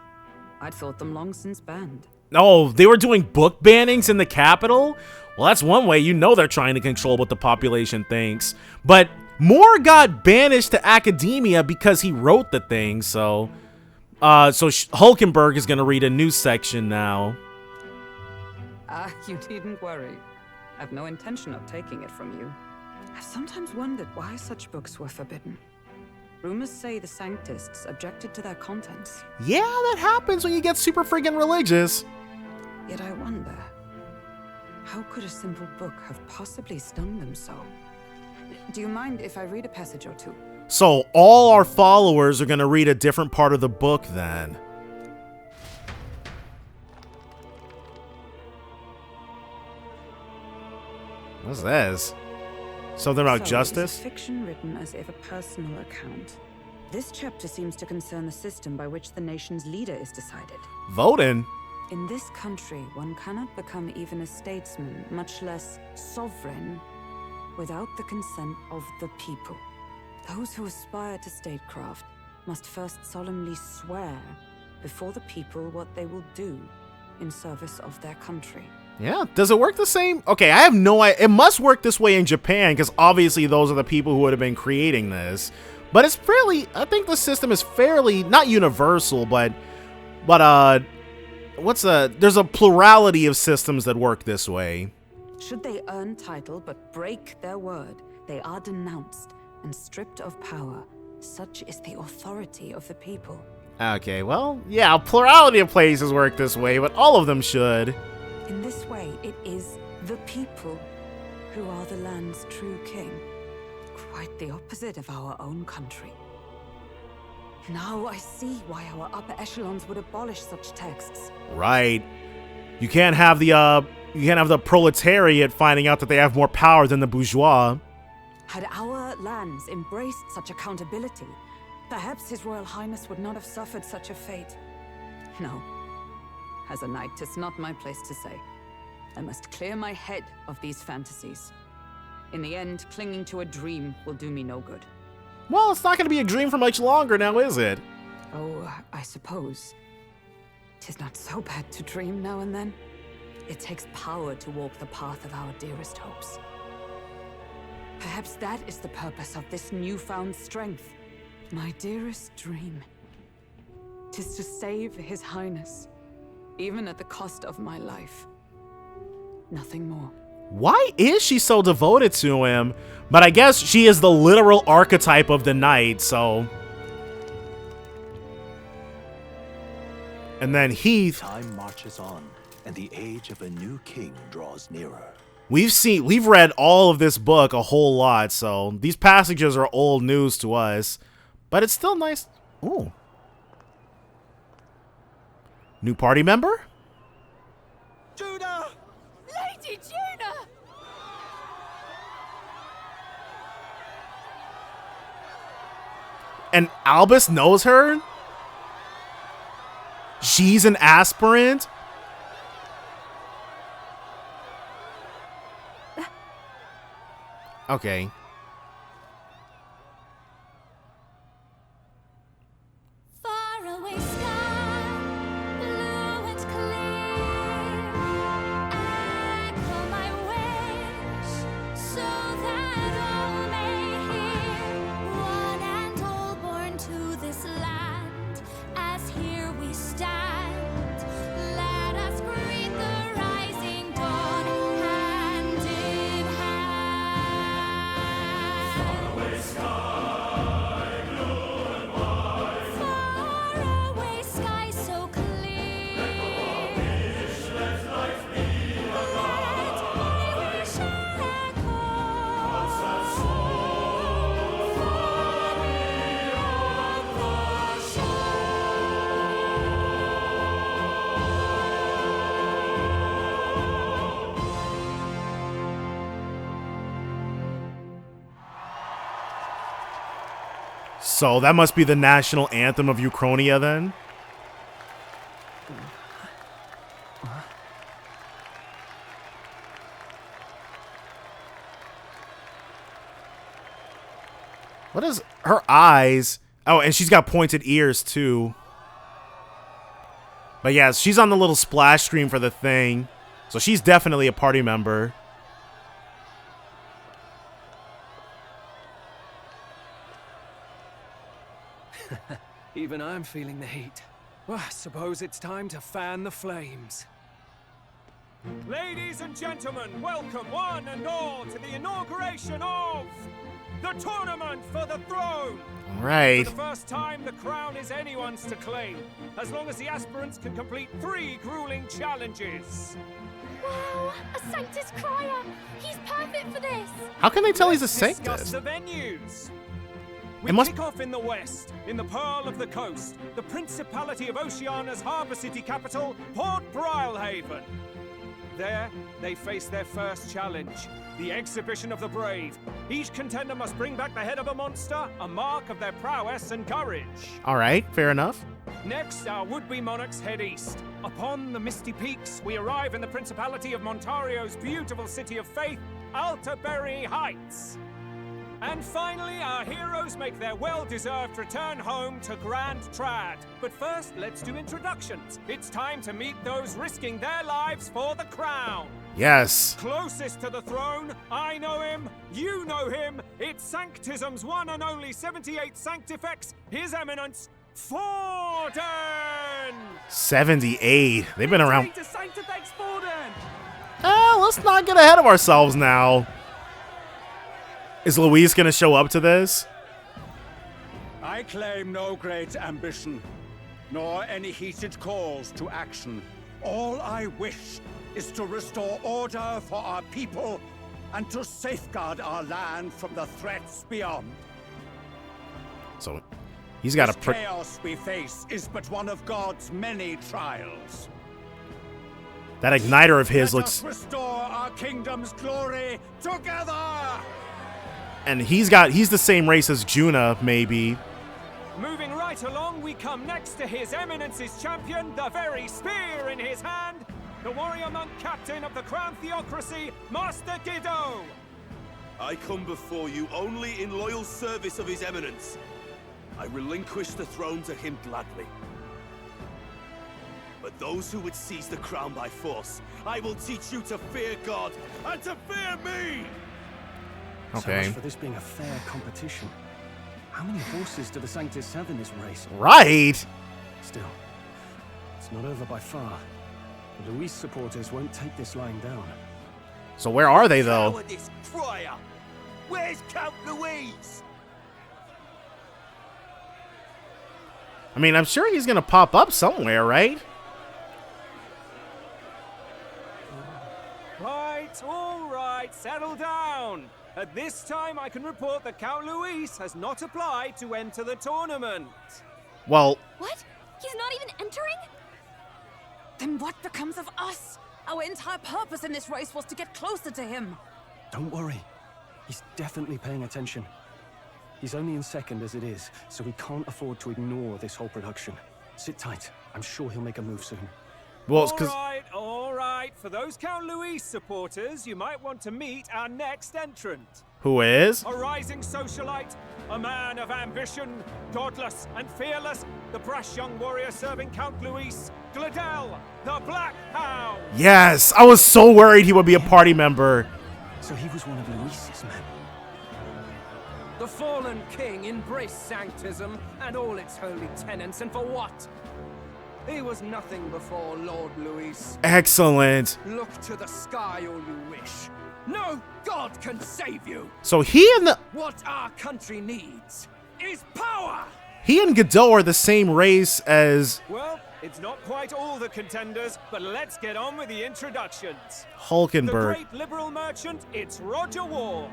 I'd thought them long since banned. Oh, they were doing book bannings in the capital? Well, that's one way you know they're trying to control what the population thinks. But Moore got banished to academia because he wrote the thing, so Hulkenberg is going to read a new section now. You needn't worry. I've no intention of taking it from you. I've sometimes wondered why such books were forbidden. Rumors say the Sanctists objected to their contents. Yeah, that happens when you get super friggin' religious. Yet I wonder, how could a simple book have possibly stung them so? Do you mind if I read a passage or two? So all our followers are going to read a different part of the book then. What's this? Something about justice? Is fiction written as if a personal account. This chapter seems to concern the system by which the nation's leader is decided. Voting? In this country, one cannot become even a statesman, much less sovereign, without the consent of the people. Those who aspire to statecraft must first solemnly swear before the people what they will do in service of their country. Yeah, does it work the same? Okay, I have no idea. It must work this way in Japan, because obviously those are the people who would have been creating this. But it's fairly, I think the system is fairly, not universal, but there's a plurality of systems that work this way. Should they earn title but break their word, they are denounced and stripped of power. Such is the authority of the people. Okay, well, yeah, a plurality of places work this way, but all of them should. In this way, it is the people who are the land's true king. Quite the opposite of our own country. Now I see why our upper echelons would abolish such texts. Right. You can't have the proletariat finding out that they have more power than the bourgeois. Had our lands embraced such accountability, perhaps His Royal Highness would not have suffered such a fate. No. As a knight, 'tis not my place to say. I must clear my head of these fantasies. In the end, clinging to a dream will do me no good. Well, it's not going to be a dream for much longer now, is it? Oh, I suppose. 'Tis not so bad to dream now and then. It takes power to walk the path of our dearest hopes. Perhaps that is the purpose of this newfound strength. My dearest dream. 'Tis to save His Highness, even at the cost of my life. Nothing more. Why is she so devoted to him? But I guess she is the literal archetype of the knight, so... And then Heath... Time marches on, and the age of a new king draws nearer. We've read all of this book a whole lot, so these passages are old news to us. But it's still nice. Ooh. New party member? Judah! Lady Judah! And Albus knows her? She's an aspirant? Okay. Faraway sky, blue and clear. Echo my wish, so that all may hear. One and all born to this land, as here we stand. Let us greet the rising dawn, hand in hand. Faraway sky, blue and white. Faraway sky so clear. Let life be a light. Let my wish echo. Once soul far beyond the shore. So that must be the national anthem of Uchronia then? What is her eyes? Oh, and she's got pointed ears too. But yeah, she's on the little splash screen for the thing. So she's definitely a party member. Even I'm feeling the heat. Well, I suppose it's time to fan the flames. Ladies and gentlemen, welcome one and all to the inauguration of the Tournament for the Throne! Right. For the first time, the crown is anyone's to claim, as long as the aspirants can complete 3 grueling challenges. Wow, a Sanctus Crier! He's perfect for this! How can they tell he's a Discuss Sanctus? the venues. We It must- kick off in the west, in the Pearl of the Coast, the Principality of Oceania's harbour city capital, Port Brilehaven. There, they face their first challenge, the Exhibition of the Brave. Each contender must bring back the head of a monster, a mark of their prowess and courage. All right, fair enough. Next, our would-be monarchs head east. Upon the misty peaks, we arrive in the Principality of Montario's beautiful city of faith, Altaberry Heights. And finally, our heroes make their well-deserved return home to Grand Trad. But first, let's do introductions. It's time to meet those risking their lives for the crown. Yes. Closest to the throne, I know him, you know him. It's Sanctism's one and only 78 Sanctifex, His Eminence, Forden! 78. They've been around. To Sanctifex Forden! Let's not get ahead of ourselves now. Is Luis gonna show up to this? I claim no great ambition, nor any heated calls to action. All I wish is to restore order for our people and to safeguard our land from the threats beyond. So, he's got This chaos we face is but one of God's many trials. That igniter of his Let looks. us restore our kingdom's glory together! And he's the same race as Juna, maybe. Moving right along, we come next to His Eminence's champion, the very spear in his hand, the warrior monk captain of the Crown Theocracy, Master Guido. I come before you only in loyal service of His Eminence. I relinquish the throne to him gladly. But those who would seize the crown by force, I will teach you to fear God and to fear me! Okay. So much for this being a fair competition. How many horses do the Sanctis have in this race? Right. Still, it's not over by far. The Luis supporters won't take this lying down. So where are they, though? Cowardice crier! Where's Count Louise? I mean, I'm sure he's gonna pop up somewhere, right? Right, all right, settle down. At this time, I can report that Count Luis has not applied to enter the tournament. Well... What? He's not even entering? Then what becomes of us? Our entire purpose in this race was to get closer to him. Don't worry. He's definitely paying attention. He's only in second as it is, so we can't afford to ignore this whole production. Sit tight. I'm sure he'll make a move soon. Well, it's 'cause... All right. For those Count Luis supporters, you might want to meet our next entrant. Who is? A rising socialite, a man of ambition, godless and fearless, the brash young warrior serving Count Luis, Gladel, the Black Hound. Yes, I was so worried he would be a party member. So he was one of Luis's men. The fallen king embraced Sanctism and all its holy tenets, and for what? He was nothing before Lord Luis. Excellent. Look to the sky all you wish. No god can save you. So he and the... What our country needs is power. He and Godot are the same race as... Well, it's not quite all the contenders, but let's get on with the introductions. Hulkenberg. The great liberal merchant, it's Roger Ward.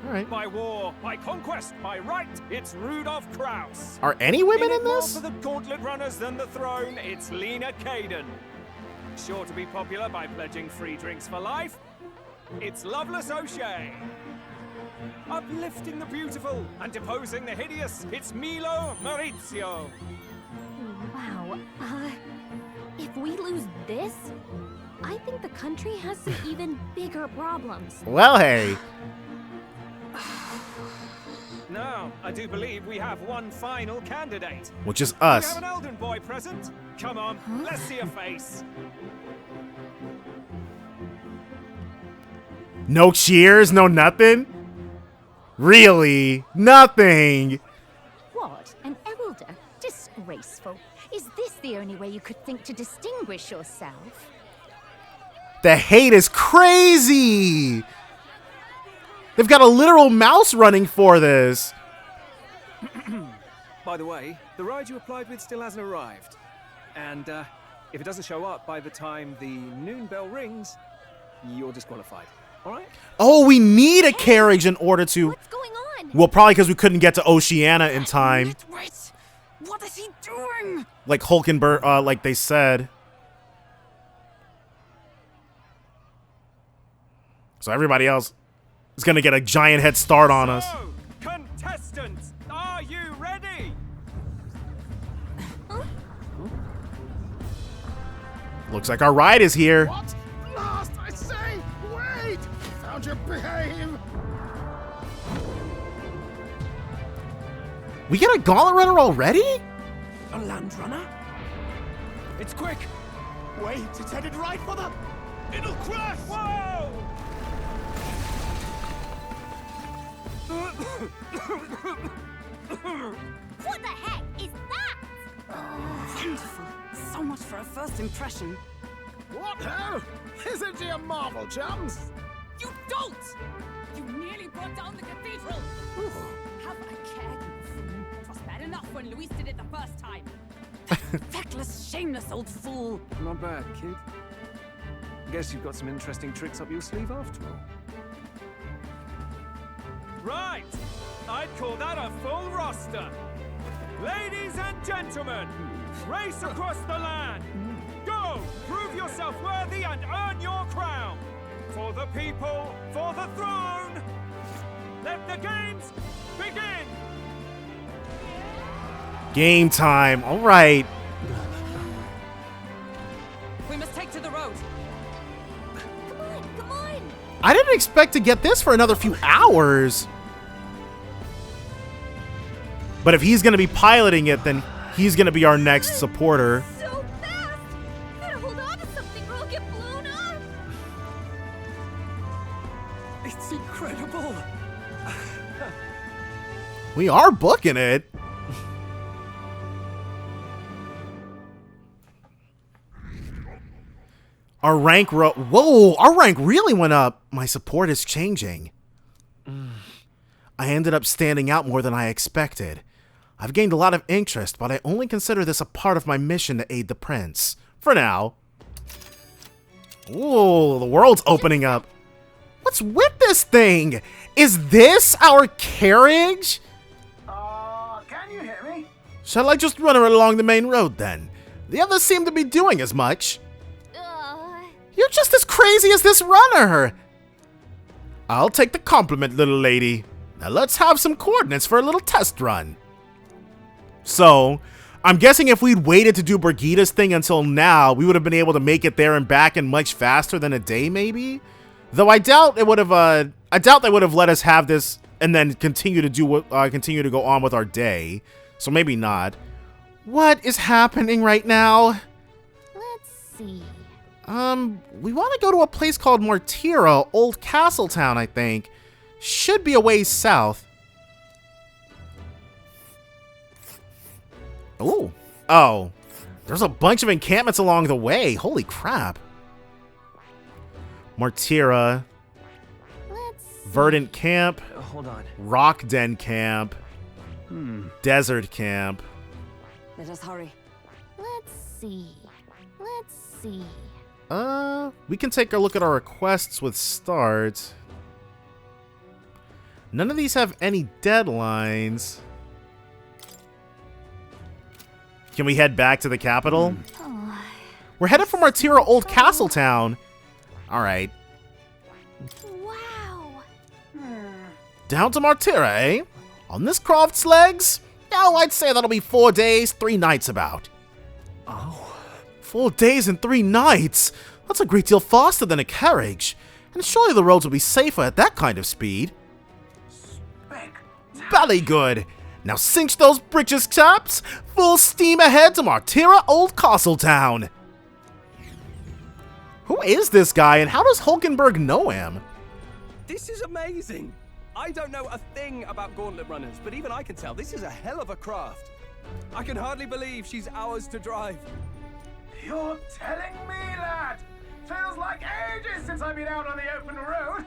All right. By war, by conquest, by right, it's Rudolph Kraus. Are any women in More this? for the gauntlet runners than the throne, it's Lena Caden. Sure to be popular by pledging free drinks for life, it's Loveless O'Shea. Uplifting the beautiful and deposing the hideous, it's Milo Maurizio. Wow. If we lose this, I think the country has some even bigger problems. Well, hey. Now, I do believe we have one final candidate. Which is We us. have an Elden boy present. Come on, let's see a face. No cheers, no nothing? Really? Nothing? What? An elder? Disgraceful. Is this the only way you could think to distinguish yourself? The hate is crazy! They've got a literal mouse running for this. By the way, the ride you applied with still hasn't arrived. And if it doesn't show up by the time the noon bell rings, you're disqualified. All right? Oh, we need a carriage in order to... What's going on? Well, probably because we couldn't get to Oceania in time. Wait, what is he doing? Like Hulkenberg, like they said. So everybody else is going to get a giant head start on us. So, contestants, are you ready? Looks like our ride is here. What? Last, I say! Wait! Found your behave! We get a gauntlet runner already? A land runner? It's quick! Wait, it's headed right for the... It'll crash! Whoa! What the heck is that? Wonderful. So much for a first impression. What ho? Isn't she a marvel, chums? You don't! You nearly brought down the cathedral! Have a care, you fool. It was bad enough when Luis did it the first time. Feckless, shameless old fool. Not bad, kid. Guess you've got some interesting tricks up your sleeve after all. Right! I'd call that a full roster. Ladies and gentlemen, race across the land. Go! Prove yourself worthy and earn your crown. For the people, for the throne. Let the games begin! Game time. All right. We must take to the road. Come on! I didn't expect to get this for another few hours. But if he's going to be piloting it, then he's going to be our next supporter. So fast! Better hold on to something or I'll get blown up! It's incredible! We are booking it. Our rank Whoa, our rank really went up. My support is changing. I ended up standing out more than I expected. I've gained a lot of interest, but I only consider this a part of my mission to aid the prince. For now. Ooh, the world's opening up. What's with this thing? Is this our carriage? Can you hear me? Shall I just run her along the main road then? The others seem to be doing as much. You're just as crazy as this runner. I'll take the compliment, little lady. Now let's have some coordinates for a little test run. So, I'm guessing if we'd waited to do Brigida's thing until now, we would have been able to make it there and back in much faster than a day, maybe? Though I doubt it would have. I doubt they would have let us have this and then continue to go on with our day. So maybe not. What is happening right now? Let's see. We want to go to a place called Mortira, Old Castletown, I think. Should be a ways south. Ooh. Oh. There's a bunch of encampments along the way. Holy crap. Mortira. Verdant Camp. Hold on. Rock Den Camp. Desert Camp. Let us hurry. Let's see. We can take a look at our requests with start. None of these have any deadlines. Can we head back to the capital? We're headed for Mortira, Old Castletown. All right. Wow. Down to Mortira, eh? On this craft's legs? Oh, I'd say that'll be 4 days, 3 nights about. Oh. 4 days and 3 nights? That's a great deal faster than a carriage. And surely the roads will be safer at that kind of speed. Bally good. Now cinch those britches, chaps. Full steam ahead to Mortira, Old Castletown. Who is this guy and how does Hulkenberg know him? This is amazing. I don't know a thing about gauntlet runners, but even I can tell this is a hell of a craft. I can hardly believe she's ours to drive. You're telling me, lad? Feels like ages since I've been out on the open road.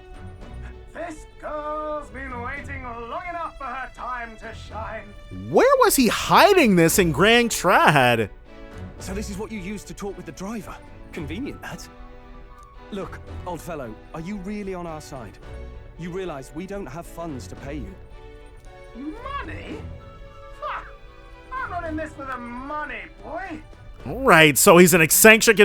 This girl's been waiting long enough for her time to shine. Where was he hiding this in Grand Trad? So this is what you used to talk with the driver. Convenient, that. Look, old fellow, are you really on our side? You realize we don't have funds to pay you. Money? Ha! I'm not in this for the money, boy. Right, so he's an eccentric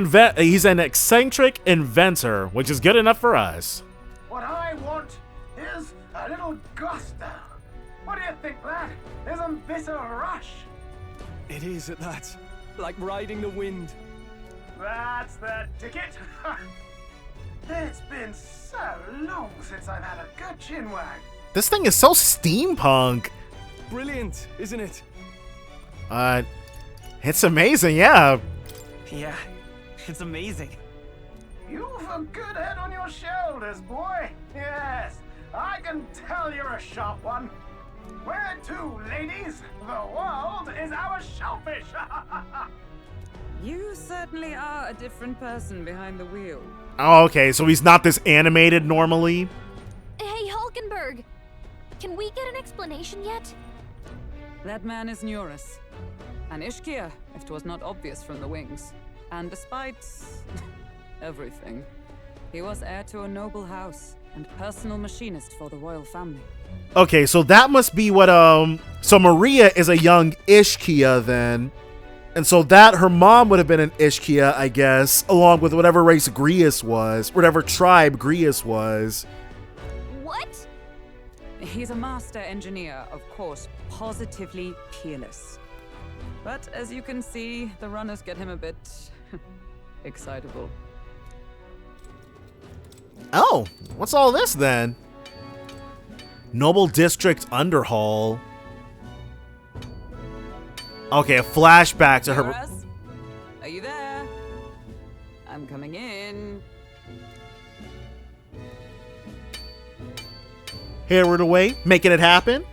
inventor, which is good enough for us. What I want is a little gusto. What do you think, lad? Isn't this a rush? It is at that. Like riding the wind. That's the ticket. It's been so long since I've had a good chinwag. This thing is so steampunk. brilliant, isn't it? It's amazing, yeah. Yeah, it's amazing. You've a good head on your shoulders, boy. Yes, I can tell you're a sharp one. Where to, ladies? The world is our shellfish. You certainly are a different person behind the wheel. Oh, okay, so he's not this animated normally. Hey, Hulkenberg! Can we get an explanation yet? That man is Neurus. An Ishkia, if 'twas not obvious from the wings. And despite everything, he was heir to a noble house and personal machinist for the royal family. Okay, so that must be what, so Maria is a young Ishkia then. And so that, her mom would have been an Ishkia, I guess, along with whatever race Grius was, whatever tribe Grius was. What? He's a master engineer, of course, positively peerless. But as you can see, the runners get him a bit excitable. Oh, what's all this then? Noble District Underhall. Okay, a flashback to her. Neurus? Are you there? I'm coming in. Hereward away, making it happen.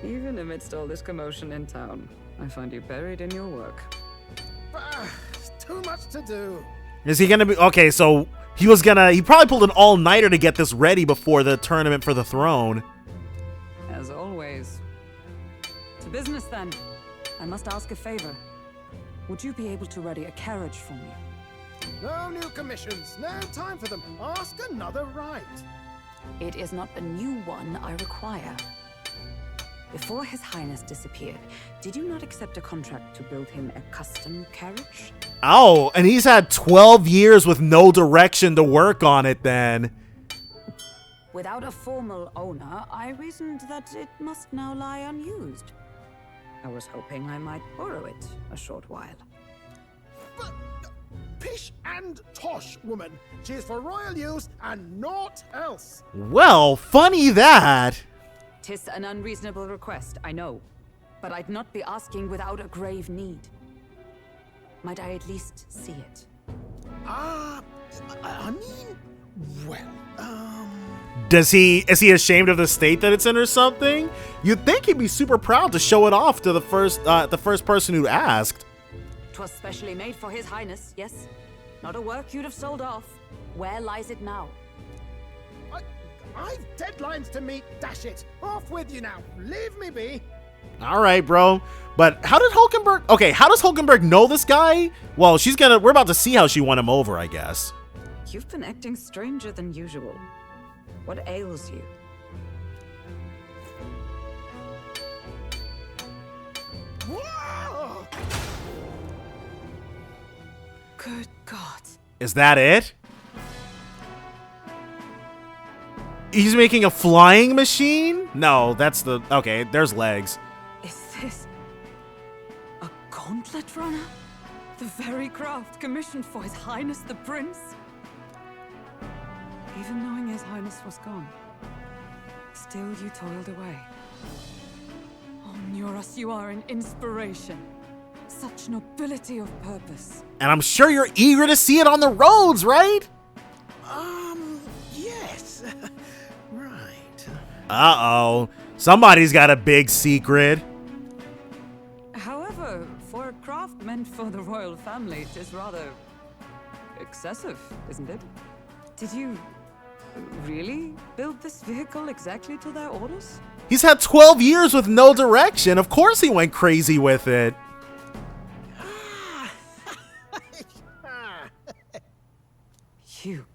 Even amidst all this commotion in town, I find you buried in your work. Too much to do. Is he gonna be okay? So he probably pulled an all-nighter to get this ready before the tournament for the throne. As always. To business then. I must ask a favor. Would you be able to ready a carriage for me? No new commissions. No time for them. Ask another right. It is not a new one I require. Before His Highness disappeared, did you not accept a contract to build him a custom carriage? Oh, and he's had 12 years with no direction to work on it then. Without a formal owner, I reasoned that it must now lie unused. I was hoping I might borrow it a short while. But, pish and tosh, woman. She is for royal use and naught else. Well, funny that. 'Tis an unreasonable request, I know. But I'd not be asking without a grave need. Might I at least see it? I mean, well, Is he ashamed of the state that it's in or something? You'd think he'd be super proud to show it off to the first person who asked. 'Twas specially made for His Highness, yes? Not a work you'd have sold off. Where lies it now? I've deadlines to meet, dash it. Off with you now. Leave me be. All right, bro. But how does Hulkenberg know this guy? Well, we're about to see how she won him over, I guess. You've been acting stranger than usual. What ails you? Whoa! Good God. Is that it? He's making a flying machine? No, okay, there's legs. Is this a gauntlet runner? The very craft commissioned for His Highness the Prince? Even knowing His Highness was gone, still you toiled away. Oh, Neurus, you are an inspiration. Such nobility of purpose. And I'm sure you're eager to see it on the roads, right? Yes. Right. Uh-oh. Somebody's got a big secret. However, for a craft meant for the royal family, it is rather excessive, isn't it? Did you really build this vehicle exactly to their orders? He's had 12 years with no direction. Of course he went crazy with it. You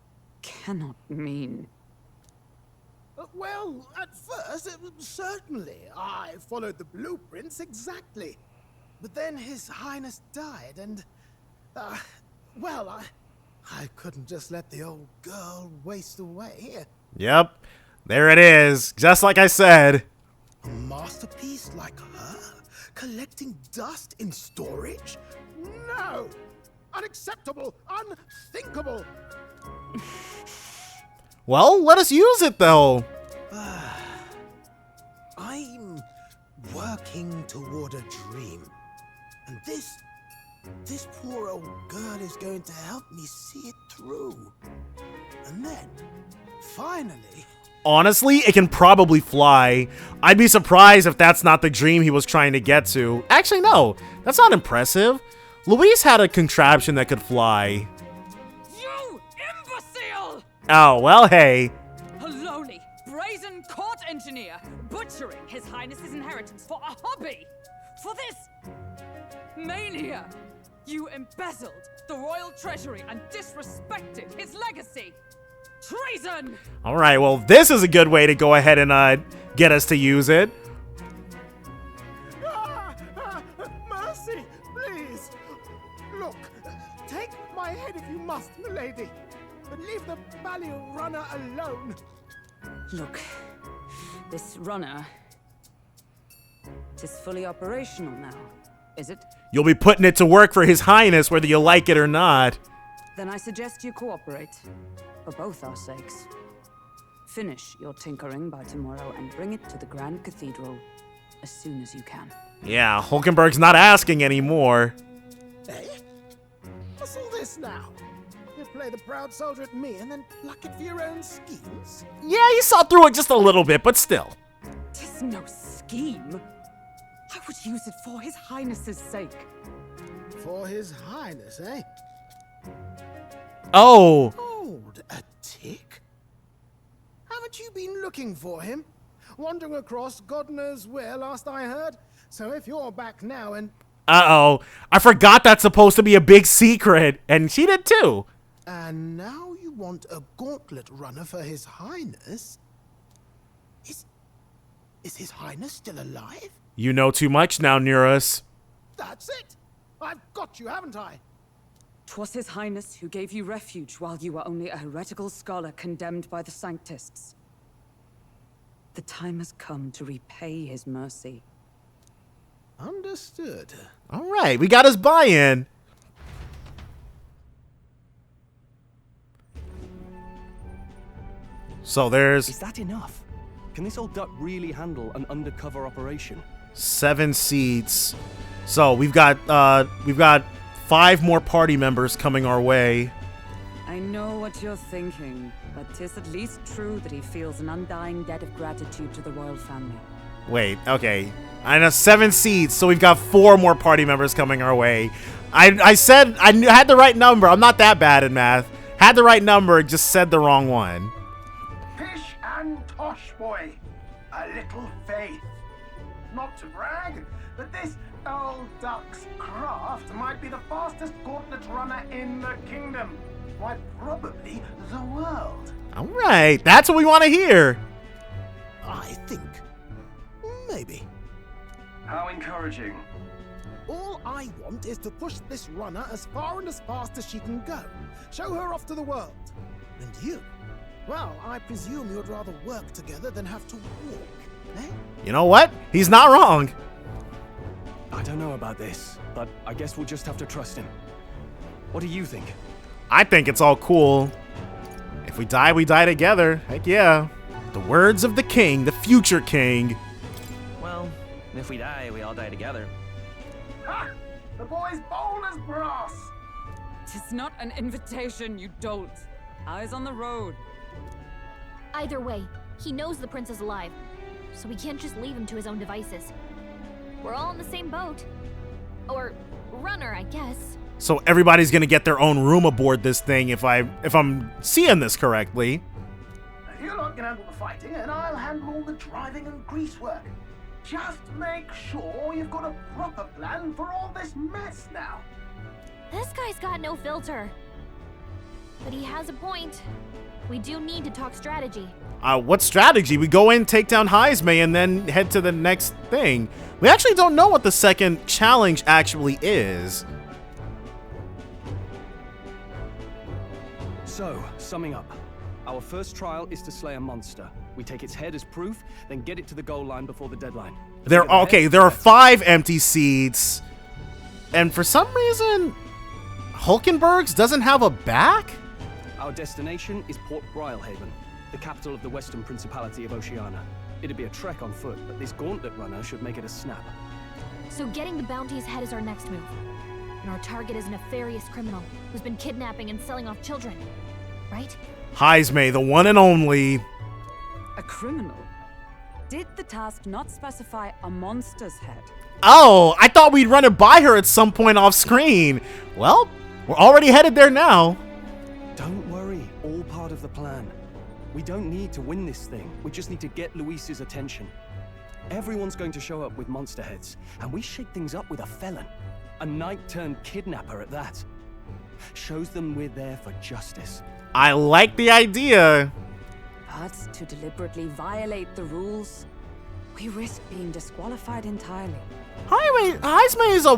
cannot mean... Well, at first, certainly. I followed the blueprints exactly. But then His Highness died, and... I couldn't just let the old girl waste away. Yep. There it is. Just like I said. A masterpiece like her? Collecting dust in storage? No! Unacceptable! Unthinkable! Well, let us use it, though. toward a dream. And this poor old girl is going to help me see it through. And then, finally... Honestly, it can probably fly. I'd be surprised if that's not the dream he was trying to get to. Actually, no. That's not impressive. Luis had a contraption that could fly. You imbecile! Oh, well, hey. A lowly, brazen court engineer butchering His Highness's inheritance for a hobby! For this mania! You embezzled the royal treasury and disrespected his legacy! Treason! Alright, well, this is a good way to go ahead and get us to use it. Mercy, please! Look, take my head if you must, milady, but leave the Balliol runner alone. Look, this runner is fully operational now, is it? You'll be putting it to work for His Highness, whether you like it or not. Then I suggest you cooperate, for both our sakes. Finish your tinkering by tomorrow and bring it to the Grand Cathedral as soon as you can. Yeah, Hulkenberg's not asking anymore. Eh? What's all this now? You play the proud soldier at me and then pluck it for your own schemes? Yeah, you saw through it just a little bit, but still. Tis no scheme. I would use it for His Highness's sake. For His Highness, eh? Oh. Hold a tick. Haven't you been looking for him? Wandering across God knows where last I heard. So if you're back now and... Uh-oh. I forgot that's supposed to be a big secret, and she did too. And now you want a gauntlet runner for His Highness? Is His Highness still alive? You know too much now, Neurus. That's it! I've got you, haven't I? 'Twas His Highness who gave you refuge while you were only a heretical scholar condemned by the Sanctists. The time has come to repay his mercy. Understood. All right, we got his buy-in. So there's... Is that enough? Can this old duck really handle an undercover operation? 7 seats. So we've got 5 more party members coming our way. I know what you're thinking, but 'tis at least true that he feels an undying debt of gratitude to the royal family. Wait, okay. I know 7 seats, so we've got 4 more party members coming our way. I said I had the right number. I'm not that bad in math. Had the right number, just said the wrong one. Pish and tosh, boy. A little faith. Not to brag, but this old duck's craft might be the fastest gauntlet runner in the kingdom. Why, probably the world. All right, that's what we want to hear. I think. Maybe. How encouraging. All I want is to push this runner as far and as fast as she can go. Show her off to the world. And you? Well, I presume you'd rather work together than have to walk, eh? You know what? He's not wrong. I don't know about this, but I guess we'll just have to trust him. What do you think? I think it's all cool. If we die, we die together. Heck yeah. The words of the king, the future king. Well, if we die, we all die together. Ha! The boy's bold as brass. 'Tis not an invitation, you dolt. Eyes on the road. Either way, he knows the prince is alive, so we can't just leave him to his own devices. We're all in the same boat. Or runner, I guess. So everybody's gonna get their own room aboard this thing if I'm seeing this correctly. You lot can handle the fighting, and I'll handle all the driving and grease work. Just make sure you've got a proper plan for all this mess now. This guy's got no filter. But he has a point. We do need to talk strategy. What strategy? We go in, take down Heismay, and then head to the next thing. We actually don't know what the second challenge actually is. So, summing up. Our first trial is to slay a monster. We take its head as proof, then get it to the goal line before the deadline. There are 5 empty seats. And for some reason, Hulkenberg's doesn't have a back? Our destination is Port Brialhaven, the capital of the Western Principality of Oceania. It'd be a trek on foot, but this gauntlet runner should make it a snap. So getting the bounty's head is our next move. And our target is a nefarious criminal who's been kidnapping and selling off children. Right? Heismay, the one and only. A criminal? Did the task not specify a monster's head? Oh, I thought we'd run it by her at some point off screen. Well, we're already headed there now. Don't worry, all part of the plan. We don't need to win this thing. We just need to get Luis's attention. Everyone's going to show up with monster heads, and we shake things up with a felon. A knight-turned-kidnapper at that. Shows them we're there for justice. I like the idea. But to deliberately violate the rules, we risk being disqualified entirely. Heismay is a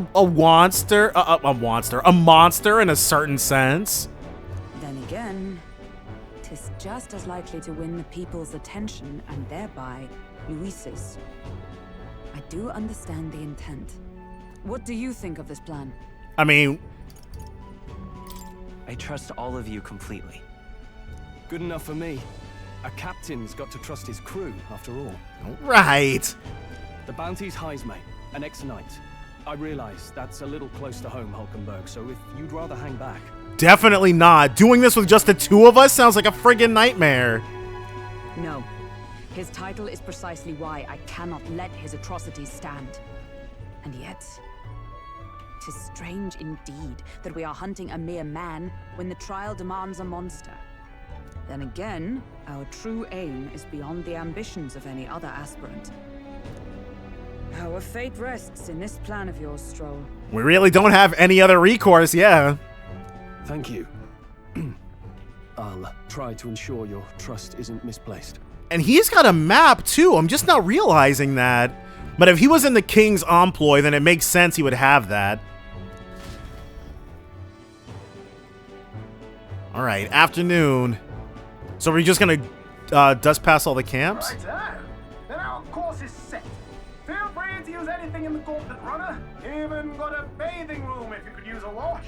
monster in a certain sense. Then again, 'tis just as likely to win the people's attention and thereby Luis's. I do understand the intent. What do you think of this plan? I mean, I trust all of you completely. Good enough for me. A captain's got to trust his crew, after all. Right. The bounty's Heismay, an ex-knight. I realize that's a little close to home, Hulkenberg, so if you'd rather hang back... Definitely not. Doing this with just the two of us sounds like a friggin' nightmare. No. His title is precisely why I cannot let his atrocities stand. And yet... 'tis strange indeed that we are hunting a mere man when the trial demands a monster. Then again, our true aim is beyond the ambitions of any other aspirant. Our fate rests in this plan of yours, Stroll. We really don't have any other recourse, yeah. Thank you. I'll try to ensure your trust isn't misplaced. And he's got a map, too. I'm just not realizing that. But if he was in the king's employ, then it makes sense he would have that. All right, afternoon. So we're just gonna dust past all the camps? Righto. Then our course is set. Feel free to use anything in the gauntlet runner. Even got a bathing room if you could use a wash.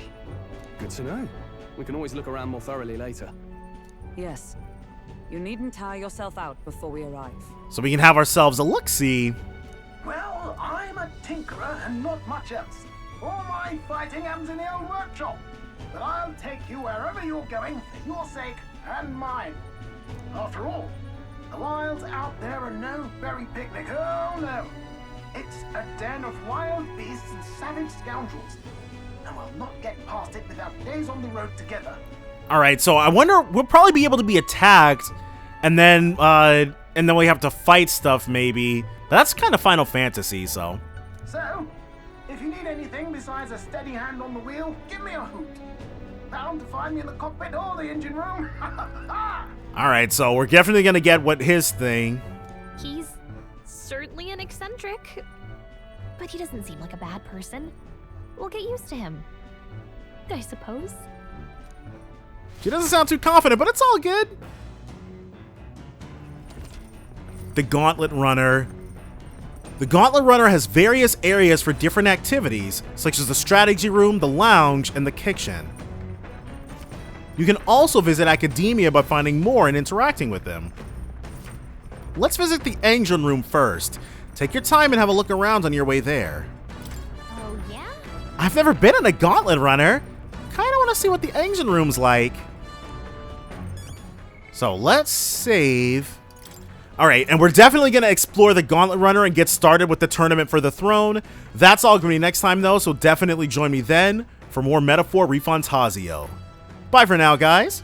Good to know. We can always look around more thoroughly later. Yes. You needn't tire yourself out before we arrive. So we can have ourselves a look-see. Well, I'm a tinkerer and not much else. All my fighting happens in the old workshop. But I'll take you wherever you're going for your sake and mine. After all, the wilds out there are no berry picnic. Oh no. It's a den of wild beasts and savage scoundrels. And we'll not get past it without days on the road together. All right, so I wonder, we'll probably be able to be attacked, and then we have to fight stuff maybe. But that's kind of Final Fantasy, so. So, if you need anything besides a steady hand on the wheel, give me a hoot. Bound to find me in the cockpit or the engine room. All right, so we're definitely gonna get what his thing. He's certainly an eccentric, but he doesn't seem like a bad person. We'll get used to him, I suppose. She doesn't sound too confident, but it's all good. The Gauntlet Runner. The Gauntlet Runner has various areas for different activities, such as the strategy room, the lounge, and the kitchen. You can also visit Academia by finding more and interacting with them. Let's visit the engine room first. Take your time and have a look around on your way there. Oh, yeah? I've never been in a Gauntlet Runner. Kinda wanna see what the engine room's like. So let's save. All right, and we're definitely gonna explore the Gauntlet Runner and get started with the tournament for the throne. That's all gonna be next time though, so definitely join me then for more Metaphor ReFantazio. Bye for now, guys.